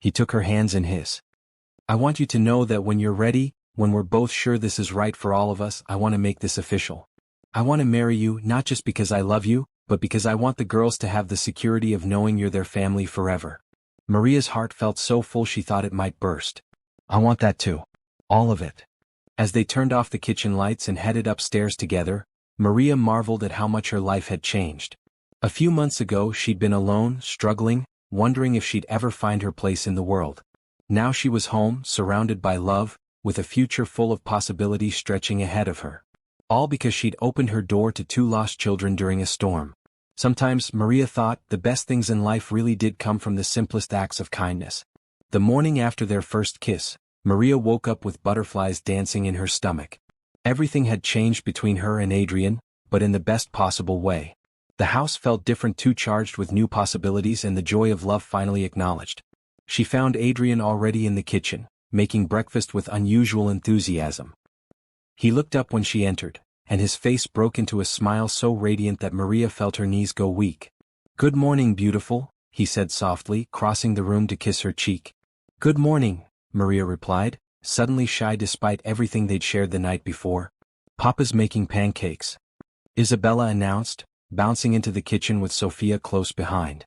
He took her hands in his. I want you to know that when you're ready, when we're both sure this is right for all of us, I want to make this official. I want to marry you not just because I love you, but because I want the girls to have the security of knowing you're their family forever. Maria's heart felt so full she thought it might burst. I want that too. All of it. As they turned off the kitchen lights and headed upstairs together, Maria marveled at how much her life had changed. A few months ago she'd been alone, struggling, wondering if she'd ever find her place in the world. Now she was home, surrounded by love, with a future full of possibilities stretching ahead of her. All because she'd opened her door to 2 lost children during a storm. Sometimes, Maria thought, the best things in life really did come from the simplest acts of kindness. The morning after their first kiss, Maria woke up with butterflies dancing in her stomach. Everything had changed between her and Adrian, but in the best possible way. The house felt different too, charged with new possibilities and the joy of love finally acknowledged. She found Adrian already in the kitchen, making breakfast with unusual enthusiasm. He looked up when she entered, and his face broke into a smile so radiant that Maria felt her knees go weak. "Good morning, beautiful," he said softly, crossing the room to kiss her cheek. "Good morning," Maria replied, suddenly shy despite everything they'd shared the night before. "Papa's making pancakes," Isabella announced, bouncing into the kitchen with Sophia close behind.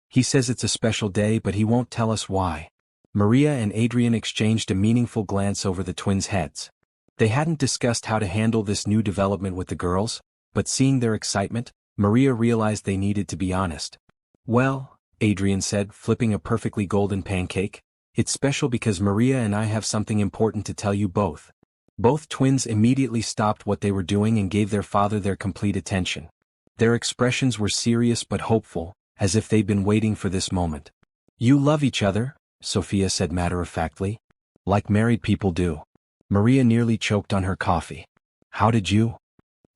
"He says it's a special day, but he won't tell us why." Maria and Adrian exchanged a meaningful glance over the twins' heads. They hadn't discussed how to handle this new development with the girls, but seeing their excitement, Maria realized they needed to be honest. "Well," Adrian said, flipping a perfectly golden pancake, "it's special because Maria and I have something important to tell you both." Both twins immediately stopped what they were doing and gave their father their complete attention. Their expressions were serious but hopeful, as if they'd been waiting for this moment. "You love each other," Sophia said matter-of-factly. "Like married people do." Maria nearly choked on her coffee. "How did you?"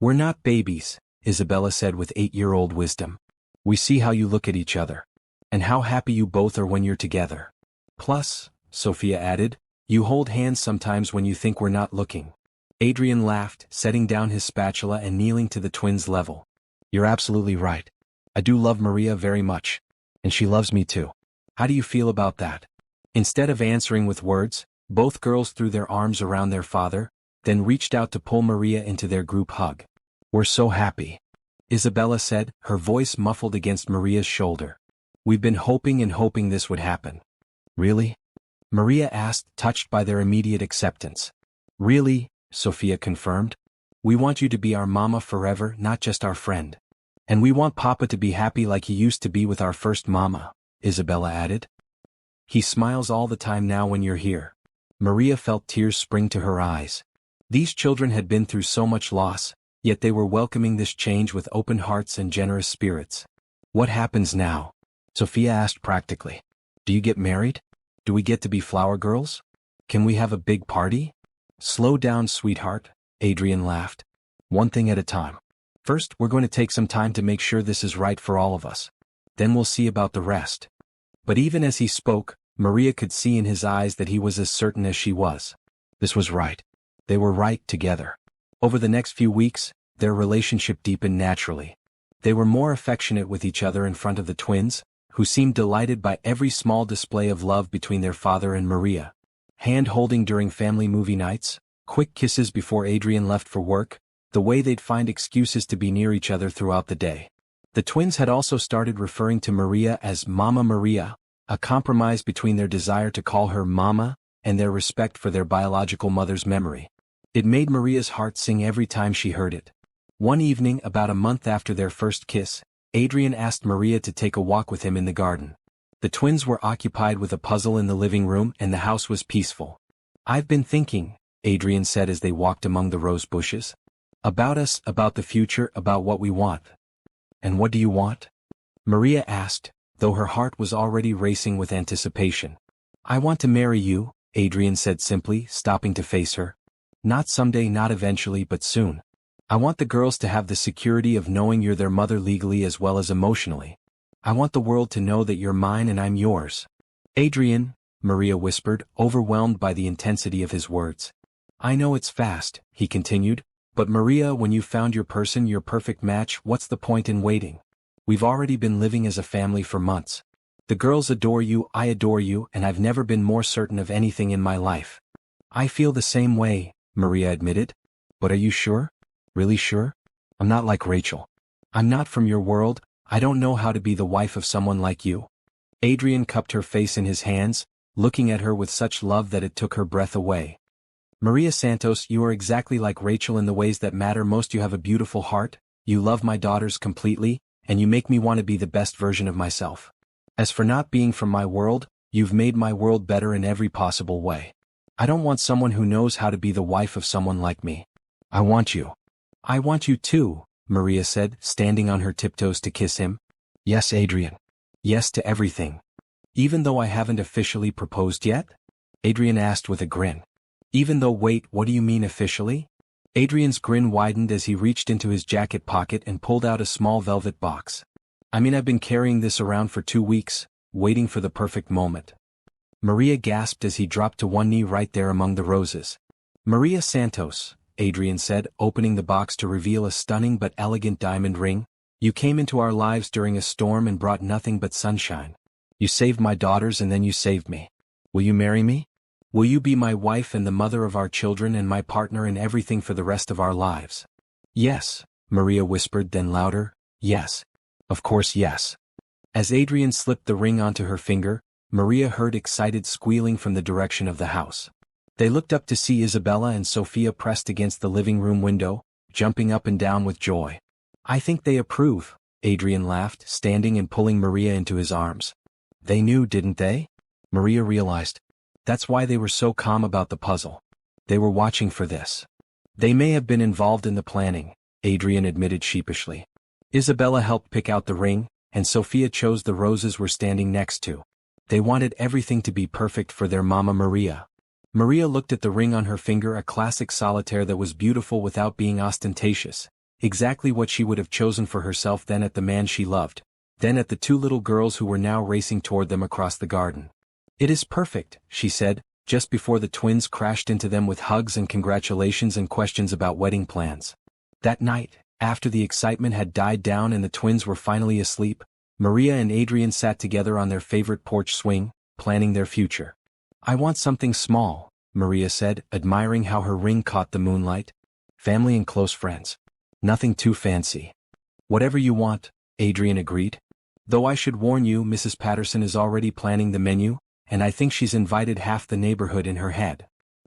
"We're not babies," Isabella said with 8-year-old wisdom. "We see how you look at each other. And how happy you both are when you're together. Plus," Sophia added, "you hold hands sometimes when you think we're not looking." Adrian laughed, setting down his spatula and kneeling to the twins' level. "You're absolutely right. I do love Maria very much. And she loves me too. How do you feel about that?" Instead of answering with words, both girls threw their arms around their father, then reached out to pull Maria into their group hug. "We're so happy," Isabella said, her voice muffled against Maria's shoulder. "We've been hoping and hoping this would happen." "Really?" Maria asked, touched by their immediate acceptance. "Really," Sophia confirmed. "We want you to be our mama forever, not just our friend. And we want Papa to be happy like he used to be with our first mama," Isabella added. "He smiles all the time now when you're here." Maria felt tears spring to her eyes. These children had been through so much loss, yet they were welcoming this change with open hearts and generous spirits. "What happens now?" Sophia asked practically. "Do you get married? Do we get to be flower girls? Can we have a big party?" "Slow down, sweetheart," Adrian laughed. "One thing at a time. First, we're going to take some time to make sure this is right for all of us. Then we'll see about the rest." But even as he spoke, Maria could see in his eyes that he was as certain as she was. This was right. They were right together. Over the next few weeks, their relationship deepened naturally. They were more affectionate with each other in front of the twins, who seemed delighted by every small display of love between their father and Maria. Hand-holding during family movie nights, quick kisses before Adrian left for work, the way they'd find excuses to be near each other throughout the day. The twins had also started referring to Maria as Mama Maria, a compromise between their desire to call her Mama and their respect for their biological mother's memory. It made Maria's heart sing every time she heard it. One evening, about a month after their first kiss, Adrian asked Maria to take a walk with him in the garden. The twins were occupied with a puzzle in the living room and the house was peaceful. "I've been thinking," Adrian said as they walked among the rose bushes. "About us, about the future, about what we want." "And what do you want?" Maria asked, though her heart was already racing with anticipation. "I want to marry you," Adrian said simply, stopping to face her. "Not someday, not eventually, but soon. I want the girls to have the security of knowing you're their mother legally as well as emotionally. I want the world to know that you're mine and I'm yours." "Adrian," Maria whispered, overwhelmed by the intensity of his words. "I know it's fast," he continued, "but Maria, when you found your person, your perfect match, what's the point in waiting? We've already been living as a family for months. The girls adore you, I adore you, and I've never been more certain of anything in my life." "I feel the same way," Maria admitted. "But are you sure? Really sure? I'm not like Rachel. I'm not from your world, I don't know how to be the wife of someone like you." Adrian cupped her face in his hands, looking at her with such love that it took her breath away. Maria Santos, you are exactly like Rachel in the ways that matter most. You have a beautiful heart, you love my daughters completely, and you make me want to be the best version of myself. As for not being from my world, you've made my world better in every possible way. I don't want someone who knows how to be the wife of someone like me. I want you. I want you too, Maria said, standing on her tiptoes to kiss him. Yes, Adrian. Yes to everything. Even though I haven't officially proposed yet? Adrian asked with a grin. Even though, wait, what do you mean officially? Adrian's grin widened as he reached into his jacket pocket and pulled out a small velvet box. I mean, I've been carrying this around for 2 weeks, waiting for the perfect moment. Maria gasped as he dropped to one knee right there among the roses. Maria Santos, Adrian said, opening the box to reveal a stunning but elegant diamond ring. You came into our lives during a storm and brought nothing but sunshine. You saved my daughters and then you saved me. Will you marry me? Will you be my wife and the mother of our children and my partner in everything for the rest of our lives? Yes, Maria whispered, then louder, yes. Of course yes. As Adrian slipped the ring onto her finger, Maria heard excited squealing from the direction of the house. They looked up to see Isabella and Sophia pressed against the living room window, jumping up and down with joy. I think they approve, Adrian laughed, standing and pulling Maria into his arms. They knew, didn't they? Maria realized. That's why they were so calm about the puzzle. They were watching for this. They may have been involved in the planning, Adrian admitted sheepishly. Isabella helped pick out the ring, and Sophia chose the roses we're standing next to. They wanted everything to be perfect for their mama Maria. Maria looked at the ring on her finger, a classic solitaire that was beautiful without being ostentatious, exactly what she would have chosen for herself, then at the man she loved, then at the 2 little girls who were now racing toward them across the garden. It is perfect, she said, just before the twins crashed into them with hugs and congratulations and questions about wedding plans. That night, after the excitement had died down and the twins were finally asleep, Maria and Adrian sat together on their favorite porch swing, planning their future. I want something small, Maria said, admiring how her ring caught the moonlight. Family and close friends. Nothing too fancy. Whatever you want, Adrian agreed. Though I should warn you, Mrs. Patterson is already planning the menu, and I think she's invited half the neighborhood in her head.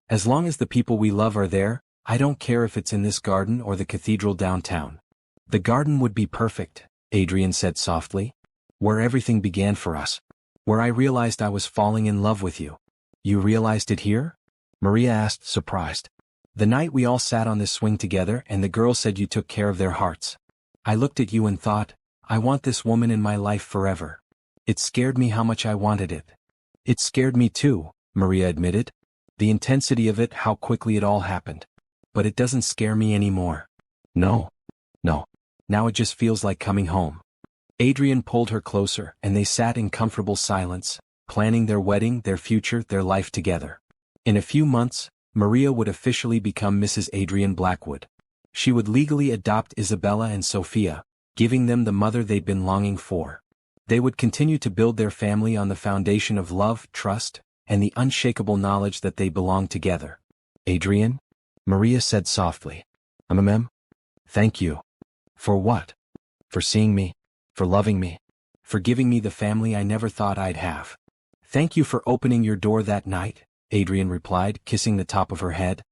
As long as the people we love are there, I don't care if it's in this garden or the cathedral downtown. The garden would be perfect, Adrian said softly. Where everything began for us. Where I realized I was falling in love with you. You realized it here? Maria asked, surprised. The night we all sat on this swing together and the girls said you took care of their hearts. I looked at you and thought, I want this woman in my life forever. It scared me how much I wanted it. It scared me too, Maria admitted. The intensity of it, how quickly it all happened. But it doesn't scare me anymore. No. Now it just feels like coming home. Adrian pulled her closer and they sat in comfortable silence, planning their wedding, their future, their life together. In a few months, Maria would officially become Mrs. Adrian Blackwood. She would legally adopt Isabella and Sophia, giving them the mother they'd been longing for. They would continue to build their family on the foundation of love, trust, and the unshakable knowledge that they belonged together. Adrian? Maria said softly. Thank you. For what? For seeing me. For loving me. For giving me the family I never thought I'd have. Thank you for opening your door that night, Adrian replied, kissing the top of her head.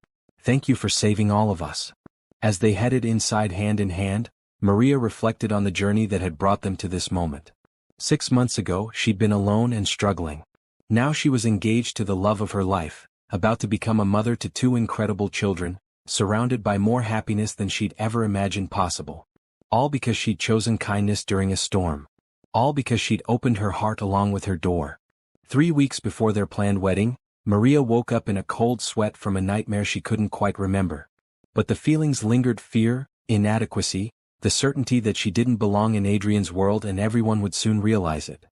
Thank you for saving all of us. As they headed inside hand in hand, Maria reflected on the journey that had brought them to this moment. 6 months ago, she'd been alone and struggling. Now she was engaged to the love of her life, about to become a mother to 2 incredible children, surrounded by more happiness than she'd ever imagined possible. All because she'd chosen kindness during a storm. All because she'd opened her heart along with her door. 3 weeks before their planned wedding, Maria woke up in a cold sweat from a nightmare she couldn't quite remember. But the feelings lingered: fear, inadequacy, the certainty that she didn't belong in Adrian's world and everyone would soon realize it.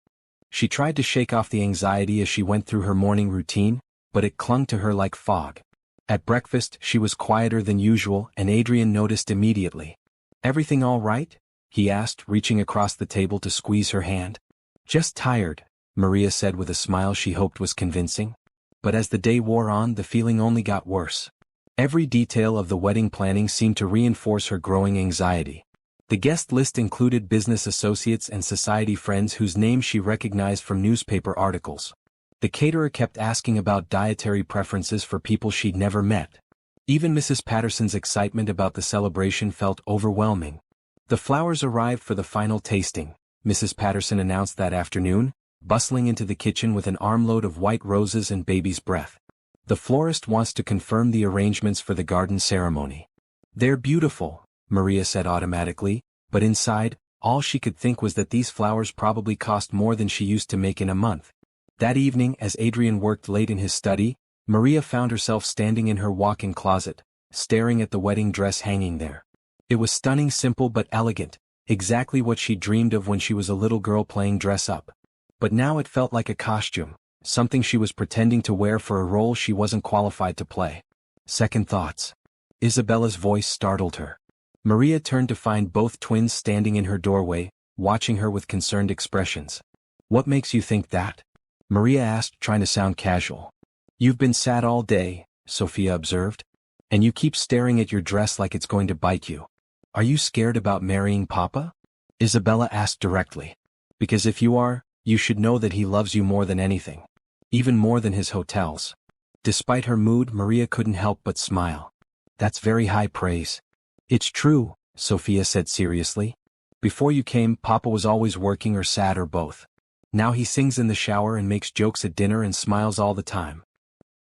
She tried to shake off the anxiety as she went through her morning routine, but it clung to her like fog. At breakfast, she was quieter than usual and Adrian noticed immediately. Everything all right? He asked, reaching across the table to squeeze her hand. Just tired, Maria said with a smile she hoped was convincing. But as the day wore on, the feeling only got worse. Every detail of the wedding planning seemed to reinforce her growing anxiety. The guest list included business associates and society friends whose names she recognized from newspaper articles. The caterer kept asking about dietary preferences for people she'd never met. Even Mrs. Patterson's excitement about the celebration felt overwhelming. The flowers arrived for the final tasting, Mrs. Patterson announced that afternoon, bustling into the kitchen with an armload of white roses and baby's breath. The florist wants to confirm the arrangements for the garden ceremony. They're beautiful, Maria said automatically, but inside, all she could think was that these flowers probably cost more than she used to make in a month. That evening, as Adrian worked late in his study, Maria found herself standing in her walk-in closet, staring at the wedding dress hanging there. It was stunning, simple but elegant, exactly what she dreamed of when she was a little girl playing dress-up. But now it felt like a costume, something she was pretending to wear for a role she wasn't qualified to play. Second thoughts. Isabella's voice startled her. Maria turned to find both twins standing in her doorway, watching her with concerned expressions. "What makes you think that?" Maria asked, trying to sound casual. "You've been sad all day," Sophia observed. "And you keep staring at your dress like it's going to bite you. Are you scared about marrying Papa?" Isabella asked directly. "Because if you are, you should know that he loves you more than anything. Even more than his hotels." Despite her mood, Maria couldn't help but smile. "That's very high praise." "It's true," Sophia said seriously. "Before you came, Papa was always working or sad or both. Now he sings in the shower and makes jokes at dinner and smiles all the time."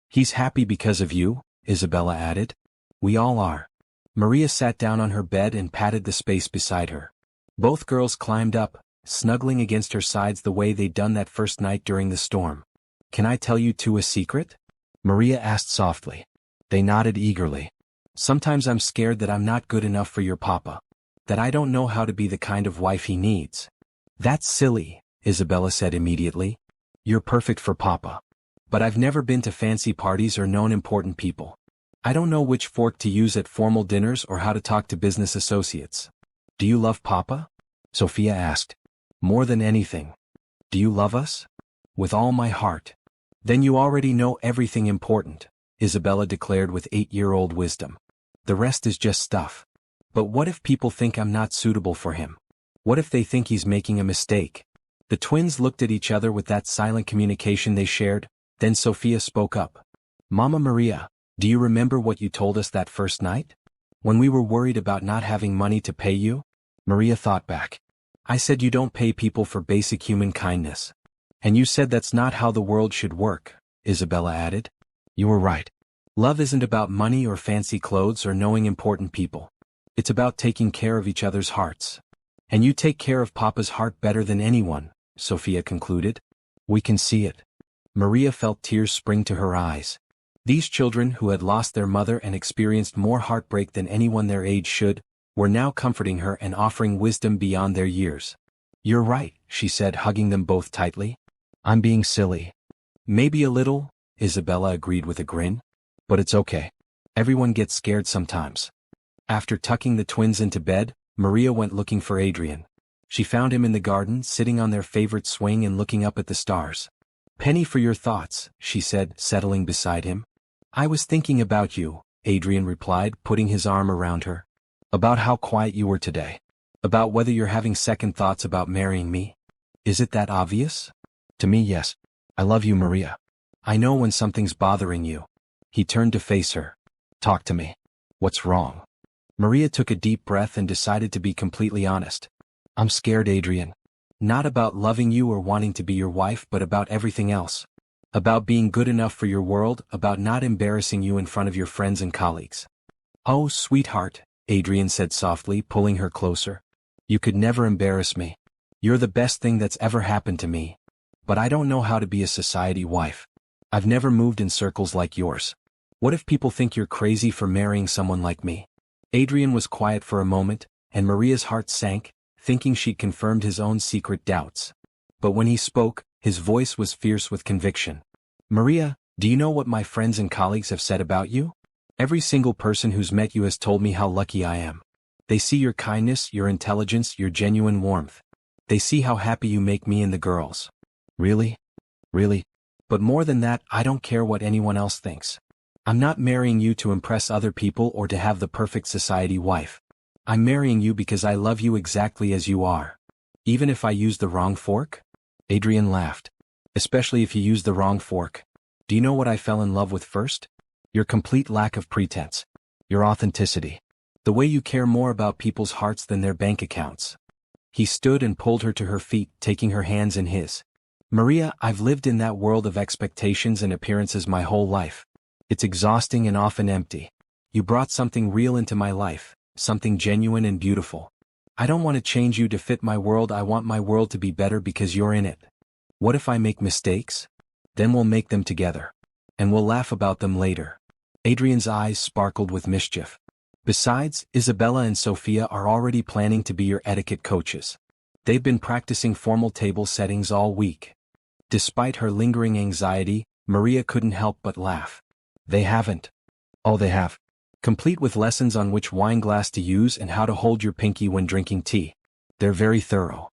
"He's happy because of you," Isabella added. "We all are." Maria sat down on her bed and patted the space beside her. Both girls climbed up, snuggling against her sides the way they'd done that first night during the storm. "Can I tell you two a secret?" Maria asked softly. They nodded eagerly. "Sometimes I'm scared that I'm not good enough for your Papa. That I don't know how to be the kind of wife he needs." "That's silly," Isabella said immediately. "You're perfect for Papa. But I've never been to fancy parties or known important people. I don't know which fork to use at formal dinners or how to talk to business associates." "Do you love Papa?" Sophia asked. "More than anything." "Do you love us?" "With all my heart." "Then you already know everything important," Isabella declared with 8-year-old wisdom. "The rest is just stuff." "But what if people think I'm not suitable for him? What if they think he's making a mistake?" The twins looked at each other with that silent communication they shared. Then Sophia spoke up. "Mama Maria, do you remember what you told us that first night? When we were worried about not having money to pay you?" Maria thought back. "I said you don't pay people for basic human kindness. And you said that's not how the world should work," Isabella added. "You were right. Love isn't about money or fancy clothes or knowing important people. It's about taking care of each other's hearts. And you take care of Papa's heart better than anyone," Sophia concluded. "We can see it." Maria felt tears spring to her eyes. These children who had lost their mother and experienced more heartbreak than anyone their age should, were now comforting her and offering wisdom beyond their years. "You're right," she said, hugging them both tightly. "I'm being silly." "Maybe a little," Isabella agreed with a grin. "But it's okay. Everyone gets scared sometimes." After tucking the twins into bed, Maria went looking for Adrian. She found him in the garden, sitting on their favorite swing and looking up at the stars. "Penny for your thoughts," she said, settling beside him. "I was thinking about you," Adrian replied, putting his arm around her. "About how quiet you were today. About whether you're having second thoughts about marrying me. Is it that obvious?" "To me, yes. I love you, Maria. I know when something's bothering you." He turned to face her. "Talk to me. What's wrong?" Maria took a deep breath and decided to be completely honest. "I'm scared, Adrian. Not about loving you or wanting to be your wife, but about everything else. About being good enough for your world, about not embarrassing you in front of your friends and colleagues." "Oh, sweetheart," Adrian said softly, pulling her closer. "You could never embarrass me. You're the best thing that's ever happened to me. But I don't know how to be a society wife. I've never moved in circles like yours. What if people think you're crazy for marrying someone like me?" Adrian was quiet for a moment, and Maria's heart sank, thinking she'd confirmed his own secret doubts. But when he spoke, his voice was fierce with conviction. "Maria, do you know what my friends and colleagues have said about you? Every single person who's met you has told me how lucky I am. They see your kindness, your intelligence, your genuine warmth. They see how happy you make me and the girls." "Really? Really?" "But more than that, I don't care what anyone else thinks. I'm not marrying you to impress other people or to have the perfect society wife. I'm marrying you because I love you exactly as you are. Even if I use the wrong fork?" Adrian laughed. especially if you use the wrong fork. Do you know what I fell in love with first? Your complete lack of pretense. Your authenticity. The way you care more about people's hearts than their bank accounts. He stood and pulled her to her feet, taking her hands in his. Maria, I've lived in that world of expectations and appearances my whole life. It's exhausting and often empty. You brought something real into my life, something genuine and beautiful. I don't want to change you to fit my world. I want my world to be better because you're in it. What if I make mistakes? Then we'll make them together. And we'll laugh about them later. Adrian's eyes sparkled with mischief. Besides, Isabella and Sophia are already planning to be your etiquette coaches. They've been practicing formal table settings all week. Despite her lingering anxiety, Maria couldn't help but laugh. They haven't. Oh, they have. Complete with lessons on which wine glass to use and how to hold your pinky when drinking tea. They're very thorough.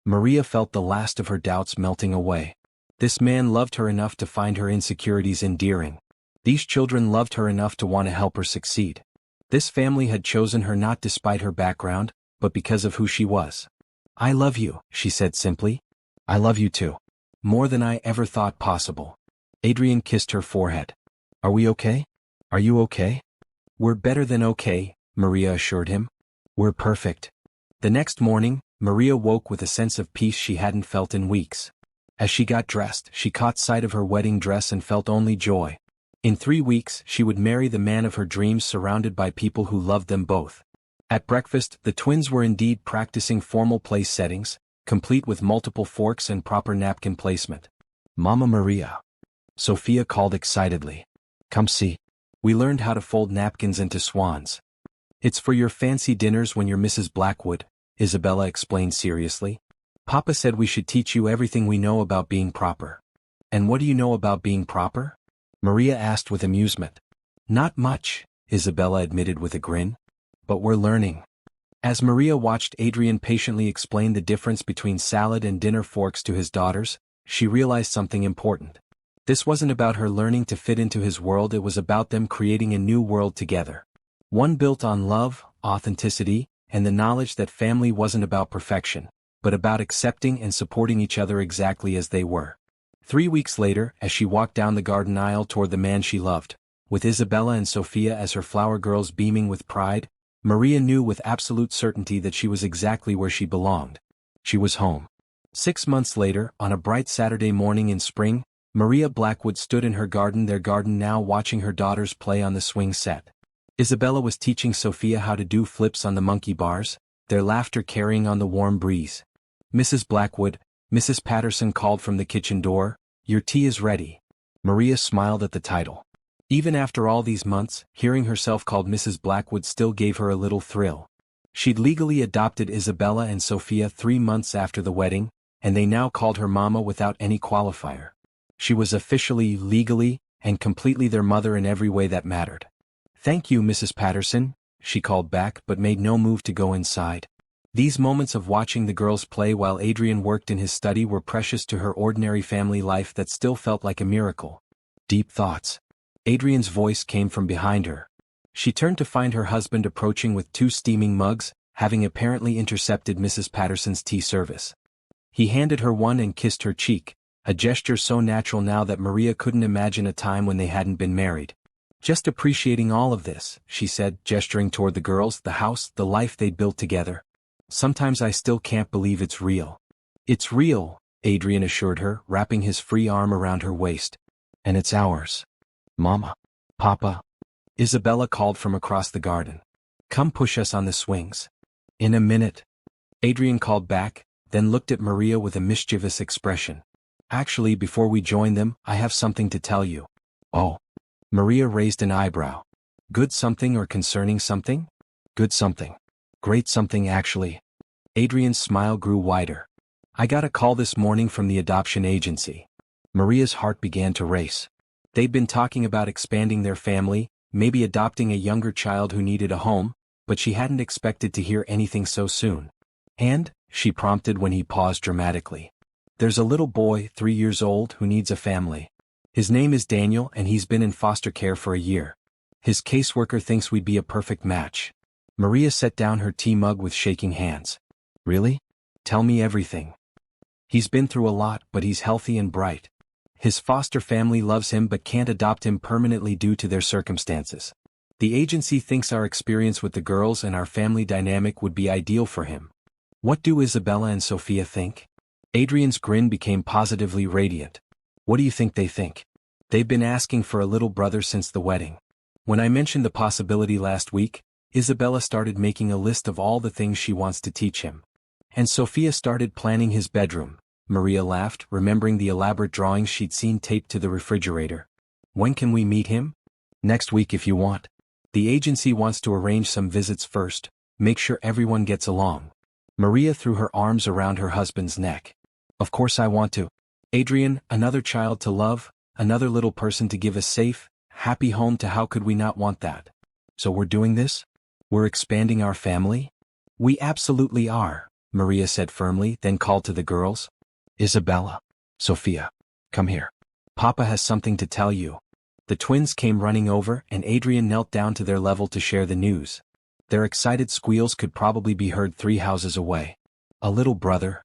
Maria felt the last of her doubts melting away. This man loved her enough to find her insecurities endearing. These children loved her enough to want to help her succeed. This family had chosen her not despite her background, but because of who she was. I love you, she said simply. I love you too. More than I ever thought possible. Adrian kissed her forehead. Are we okay? Are you okay? We're better than okay, Maria assured him. We're perfect. The next morning, Maria woke with a sense of peace she hadn't felt in weeks. As she got dressed, she caught sight of her wedding dress and felt only joy. In 3 weeks, she would marry the man of her dreams, surrounded by people who loved them both. At breakfast, the twins were indeed practicing formal place settings, complete with multiple forks and proper napkin placement. Mama Maria. Sophia called excitedly. Come see. We learned how to fold napkins into swans. It's for your fancy dinners when you're Mrs. Blackwood, Isabella explained seriously. Papa said we should teach you everything we know about being proper. And what do you know about being proper? Maria asked with amusement. Not much, Isabella admitted with a grin. But we're learning. As Maria watched Adrian patiently explain the difference between salad and dinner forks to his daughters, she realized something important. This wasn't about her learning to fit into his world, it was about them creating a new world together. One built on love, authenticity, and the knowledge that family wasn't about perfection, but about accepting and supporting each other exactly as they were. 3 weeks later, as she walked down the garden aisle toward the man she loved, with Isabella and Sophia as her flower girls beaming with pride, Maria knew with absolute certainty that she was exactly where she belonged. She was home. 6 months later, on a bright Saturday morning in spring, Maria Blackwood stood in her garden, their garden now, watching her daughters play on the swing set. Isabella was teaching Sophia how to do flips on the monkey bars, their laughter carrying on the warm breeze. Mrs. Blackwood, Mrs. Patterson called from the kitchen door, your tea is ready. Maria smiled at the title. Even after all these months, hearing herself called Mrs. Blackwood still gave her a little thrill. She'd legally adopted Isabella and Sophia 3 months after the wedding, and they now called her Mama without any qualifier. She was officially, legally, and completely their mother in every way that mattered. Thank you, Mrs. Patterson, she called back but made no move to go inside. These moments of watching the girls play while Adrian worked in his study were precious to her ordinary family life that still felt like a miracle. Deep thoughts. Adrian's voice came from behind her. She turned to find her husband approaching with 2 steaming mugs, having apparently intercepted Mrs. Patterson's tea service. He handed her one and kissed her cheek, a gesture so natural now that Maria couldn't imagine a time when they hadn't been married. Just appreciating all of this, she said, gesturing toward the girls, the house, the life they'd built together. Sometimes I still can't believe it's real. It's real, Adrian assured her, wrapping his free arm around her waist. And it's ours. Mama. Papa. Isabella called from across the garden. Come push us on the swings. In a minute. Adrian called back, then looked at Maria with a mischievous expression. Actually, before we join them, I have something to tell you. Oh. Maria raised an eyebrow. Good something or concerning something? Good something. Great something actually. Adrian's smile grew wider. I got a call this morning from the adoption agency. Maria's heart began to race. They'd been talking about expanding their family, maybe adopting a younger child who needed a home, but she hadn't expected to hear anything so soon. And, she prompted when he paused dramatically. There's a little boy, 3 years old, who needs a family. His name is Daniel and he's been in foster care for a year. His caseworker thinks we'd be a perfect match. Maria set down her tea mug with shaking hands. Really? Tell me everything. He's been through a lot, but he's healthy and bright. His foster family loves him but can't adopt him permanently due to their circumstances. The agency thinks our experience with the girls and our family dynamic would be ideal for him. What do Isabella and Sophia think? Adrian's grin became positively radiant. What do you think they think? They've been asking for a little brother since the wedding. When I mentioned the possibility last week, Isabella started making a list of all the things she wants to teach him. And Sophia started planning his bedroom. Maria laughed, remembering the elaborate drawings she'd seen taped to the refrigerator. When can we meet him? Next week if you want. The agency wants to arrange some visits first, make sure everyone gets along. Maria threw her arms around her husband's neck. Of course I want to. Adrian, another child to love, another little person to give a safe, happy home to. How could we not want that? So we're doing this? We're expanding our family? We absolutely are, Maria said firmly, then called to the girls. Isabella. Sophia. Come here. Papa has something to tell you. The twins came running over and Adrian knelt down to their level to share the news. Their excited squeals could probably be heard 3 houses away. A little brother?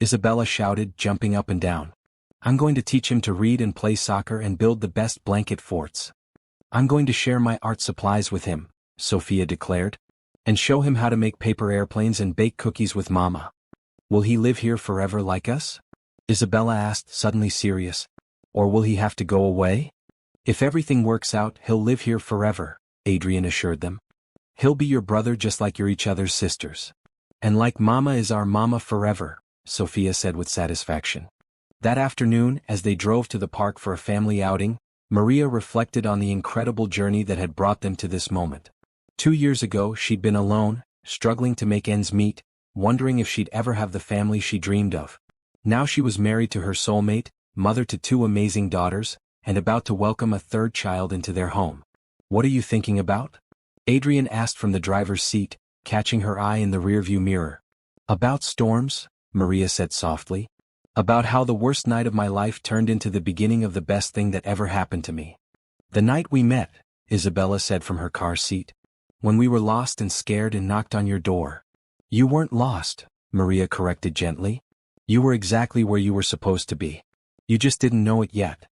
Isabella shouted, jumping up and down. I'm going to teach him to read and play soccer and build the best blanket forts. I'm going to share my art supplies with him, Sophia declared. And show him how to make paper airplanes and bake cookies with Mama. Will he live here forever like us? Isabella asked, suddenly serious. Or will he have to go away? If everything works out, he'll live here forever, Adrian assured them. He'll be your brother just like you're each other's sisters. And like Mama is our Mama forever, Sophia said with satisfaction. That afternoon, as they drove to the park for a family outing, Maria reflected on the incredible journey that had brought them to this moment. 2 years ago she'd been alone, struggling to make ends meet, wondering if she'd ever have the family she dreamed of. Now she was married to her soulmate, mother to 2 amazing daughters, and about to welcome a 3rd child into their home. What are you thinking about? Adrian asked from the driver's seat, catching her eye in the rearview mirror. About storms, Maria said softly. About how the worst night of my life turned into the beginning of the best thing that ever happened to me. The night we met, Isabella said from her car seat. When we were lost and scared and knocked on your door. You weren't lost, Maria corrected gently. You were exactly where you were supposed to be. You just didn't know it yet.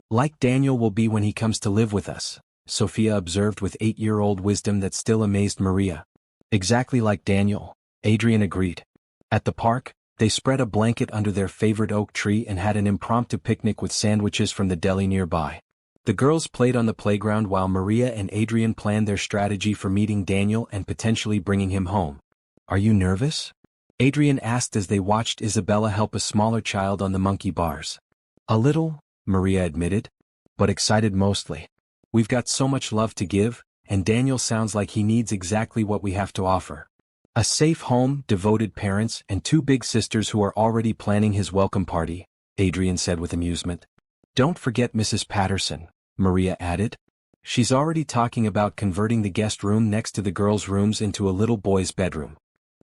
Like Daniel will be when he comes to live with us, Sophia observed with 8-year-old wisdom that still amazed Maria. Exactly like Daniel, Adrian agreed. At the park, they spread a blanket under their favorite oak tree and had an impromptu picnic with sandwiches from the deli nearby. The girls played on the playground while Maria and Adrian planned their strategy for meeting Daniel and potentially bringing him home. Are you nervous? Adrian asked as they watched Isabella help a smaller child on the monkey bars. A little, Maria admitted, but excited mostly. We've got so much love to give, and Daniel sounds like he needs exactly what we have to offer. A safe home, devoted parents, and 2 big sisters who are already planning his welcome party, Adrian said with amusement. Don't forget Mrs. Patterson, Maria added. She's already talking about converting the guest room next to the girls' rooms into a little boy's bedroom.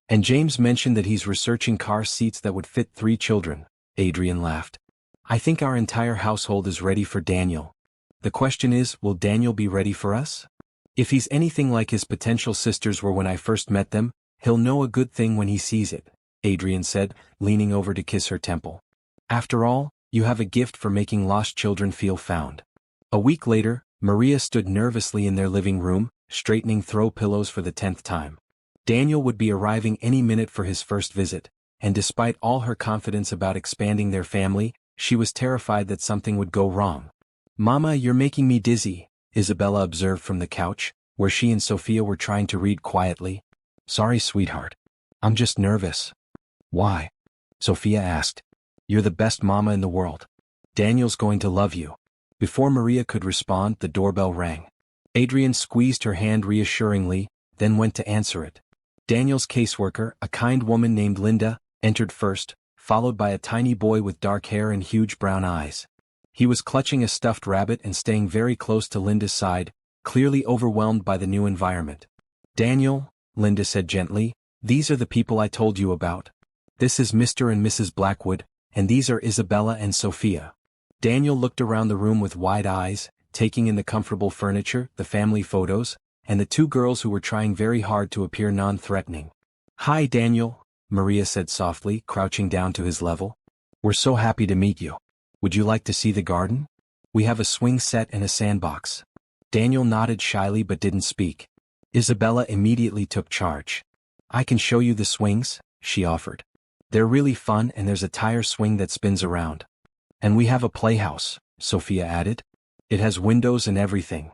And James mentioned that he's researching car seats that would fit 3 children, Adrian laughed. I think our entire household is ready for Daniel. The question is, will Daniel be ready for us? If he's anything like his potential sisters were when I first met them, he'll know a good thing when he sees it, Adrian said, leaning over to kiss her temple. After all, you have a gift for making lost children feel found. A week later, Maria stood nervously in their living room, straightening throw pillows for the 10th time. Daniel would be arriving any minute for his first visit, and despite all her confidence about expanding their family, she was terrified that something would go wrong. Mama, you're making me dizzy, Isabella observed from the couch, where she and Sophia were trying to read quietly. Sorry, sweetheart. I'm just nervous. Why? Sophia asked. You're the best mama in the world. Daniel's going to love you. Before Maria could respond, the doorbell rang. Adrian squeezed her hand reassuringly, then went to answer it. Daniel's caseworker, a kind woman named Linda, entered first, followed by a tiny boy with dark hair and huge brown eyes. He was clutching a stuffed rabbit and staying very close to Linda's side, clearly overwhelmed by the new environment. Daniel, Linda said gently, these are the people I told you about. This is Mr. and Mrs. Blackwood, and these are Isabella and Sophia. Daniel looked around the room with wide eyes, taking in the comfortable furniture, the family photos, and the 2 girls who were trying very hard to appear non-threatening. Hi, Daniel, Maria said softly, crouching down to his level. We're so happy to meet you. Would you like to see the garden? We have a swing set and a sandbox. Daniel nodded shyly but didn't speak. Isabella immediately took charge. I can show you the swings, she offered. They're really fun and there's a tire swing that spins around. And we have a playhouse, Sophia added. It has windows and everything.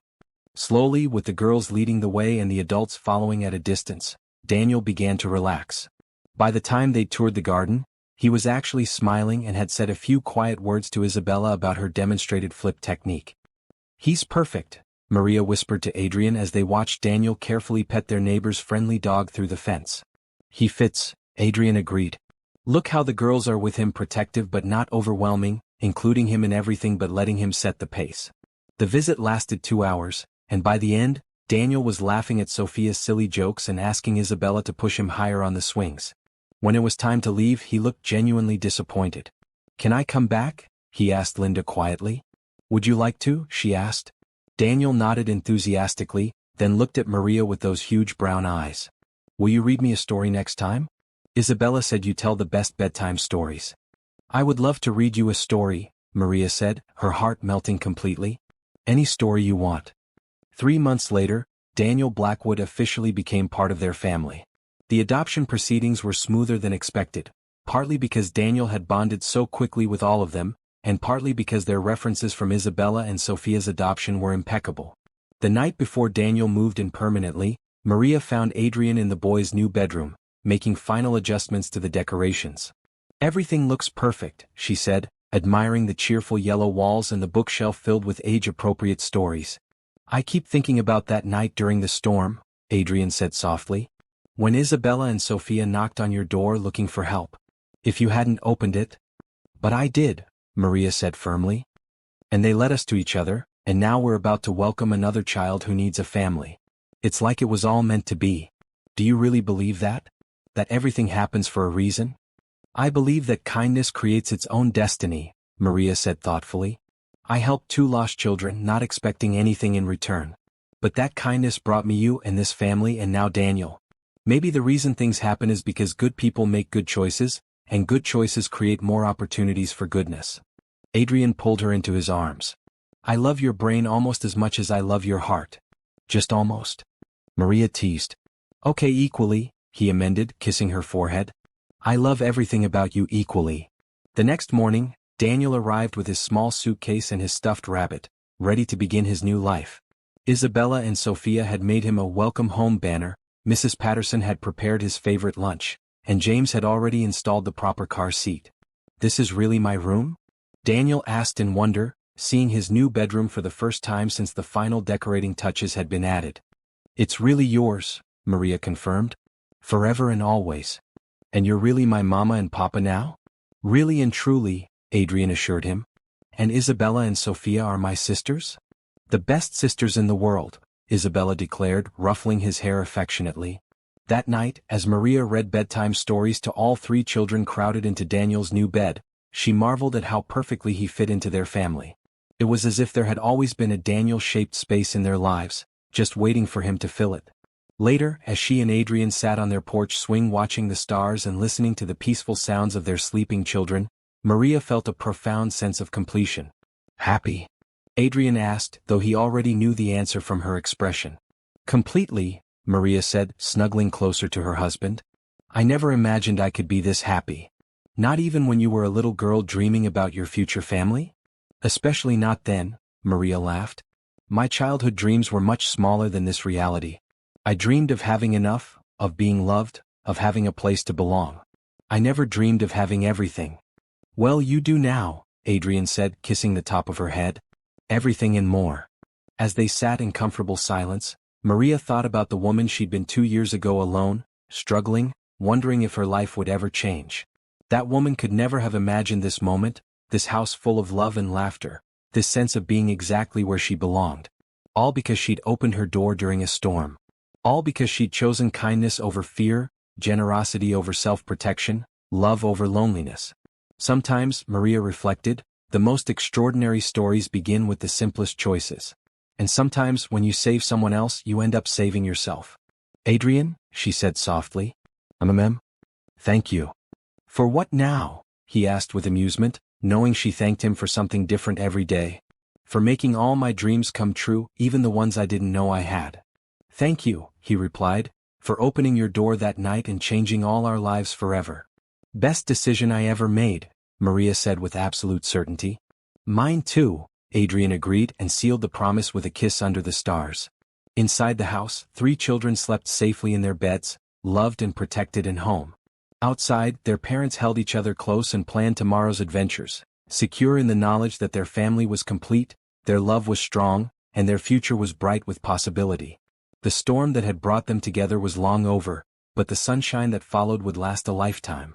Slowly, with the girls leading the way and the adults following at a distance, Daniel began to relax. By the time they toured the garden, he was actually smiling and had said a few quiet words to Isabella about her demonstrated flip technique. He's perfect, Maria whispered to Adrian as they watched Daniel carefully pet their neighbor's friendly dog through the fence. He fits, Adrian agreed. Look how the girls are with him, protective but not overwhelming, including him in everything but letting him set the pace. The visit lasted 2 hours, and by the end, Daniel was laughing at Sophia's silly jokes and asking Isabella to push him higher on the swings. When it was time to leave, he looked genuinely disappointed. Can I come back? He asked Linda quietly. Would you like to? She asked. Daniel nodded enthusiastically, then looked at Maria with those huge brown eyes. Will you read me a story next time? Isabella said you tell the best bedtime stories. I would love to read you a story, Maria said, her heart melting completely. Any story you want. 3 months later, Daniel Blackwood officially became part of their family. The adoption proceedings were smoother than expected, partly because Daniel had bonded so quickly with all of them, and partly because their references from Isabella and Sophia's adoption were impeccable. The night before Daniel moved in permanently, Maria found Adrian in the boys' new bedroom, making final adjustments to the decorations. Everything looks perfect, she said, admiring the cheerful yellow walls and the bookshelf filled with age-appropriate stories. I keep thinking about that night during the storm, Adrian said softly. When Isabella and Sophia knocked on your door looking for help. If you hadn't opened it. But I did, Maria said firmly. And they led us to each other, and now we're about to welcome another child who needs a family. It's like it was all meant to be. Do you really believe that? That everything happens for a reason? I believe that kindness creates its own destiny, Maria said thoughtfully. I helped 2 lost children, not expecting anything in return. But that kindness brought me you and this family and now Daniel. Maybe the reason things happen is because good people make good choices, and good choices create more opportunities for goodness. Adrian pulled her into his arms. I love your brain almost as much as I love your heart. Just almost. Maria teased. Okay, equally, he amended, kissing her forehead. I love everything about you equally. The next morning, Daniel arrived with his small suitcase and his stuffed rabbit, ready to begin his new life. Isabella and Sophia had made him a welcome home banner, Mrs. Patterson had prepared his favorite lunch, and James had already installed the proper car seat. This is really my room? Daniel asked in wonder, seeing his new bedroom for the first time since the final decorating touches had been added. It's really yours, Maria confirmed. Forever and always. And you're really my mama and papa now? Really and truly, Adrian assured him. And Isabella and Sophia are my sisters? The best sisters in the world, Isabella declared, ruffling his hair affectionately. That night, as Maria read bedtime stories to all 3 children crowded into Daniel's new bed, she marveled at how perfectly he fit into their family. It was as if there had always been a Daniel-shaped space in their lives, just waiting for him to fill it. Later, as she and Adrian sat on their porch swing watching the stars and listening to the peaceful sounds of their sleeping children, Maria felt a profound sense of completion. Happy? Adrian asked, though he already knew the answer from her expression. Completely, Maria said, snuggling closer to her husband. I never imagined I could be this happy. Not even when you were a little girl dreaming about your future family? Especially not then, Maria laughed. My childhood dreams were much smaller than this reality. I dreamed of having enough, of being loved, of having a place to belong. I never dreamed of having everything. Well, you do now, Adrian said, kissing the top of her head. Everything and more. As they sat in comfortable silence, Maria thought about the woman she'd been 2 years ago alone, struggling, wondering if her life would ever change. That woman could never have imagined this moment, this house full of love and laughter, this sense of being exactly where she belonged. All because she'd opened her door during a storm. All because she'd chosen kindness over fear, generosity over self-protection, love over loneliness. Sometimes, Maria reflected, the most extraordinary stories begin with the simplest choices. And sometimes when you save someone else you end up saving yourself. Adrian, she said softly. Thank you. For what now? he asked with amusement, knowing she thanked him for something different every day. For making all my dreams come true, even the ones I didn't know I had. Thank you, he replied, for opening your door that night and changing all our lives forever. Best decision I ever made, Maria said with absolute certainty. Mine too, Adrian agreed and sealed the promise with a kiss under the stars. Inside the house, 3 children slept safely in their beds, loved and protected and home. Outside, their parents held each other close and planned tomorrow's adventures, secure in the knowledge that their family was complete, their love was strong, and their future was bright with possibility. The storm that had brought them together was long over, but the sunshine that followed would last a lifetime.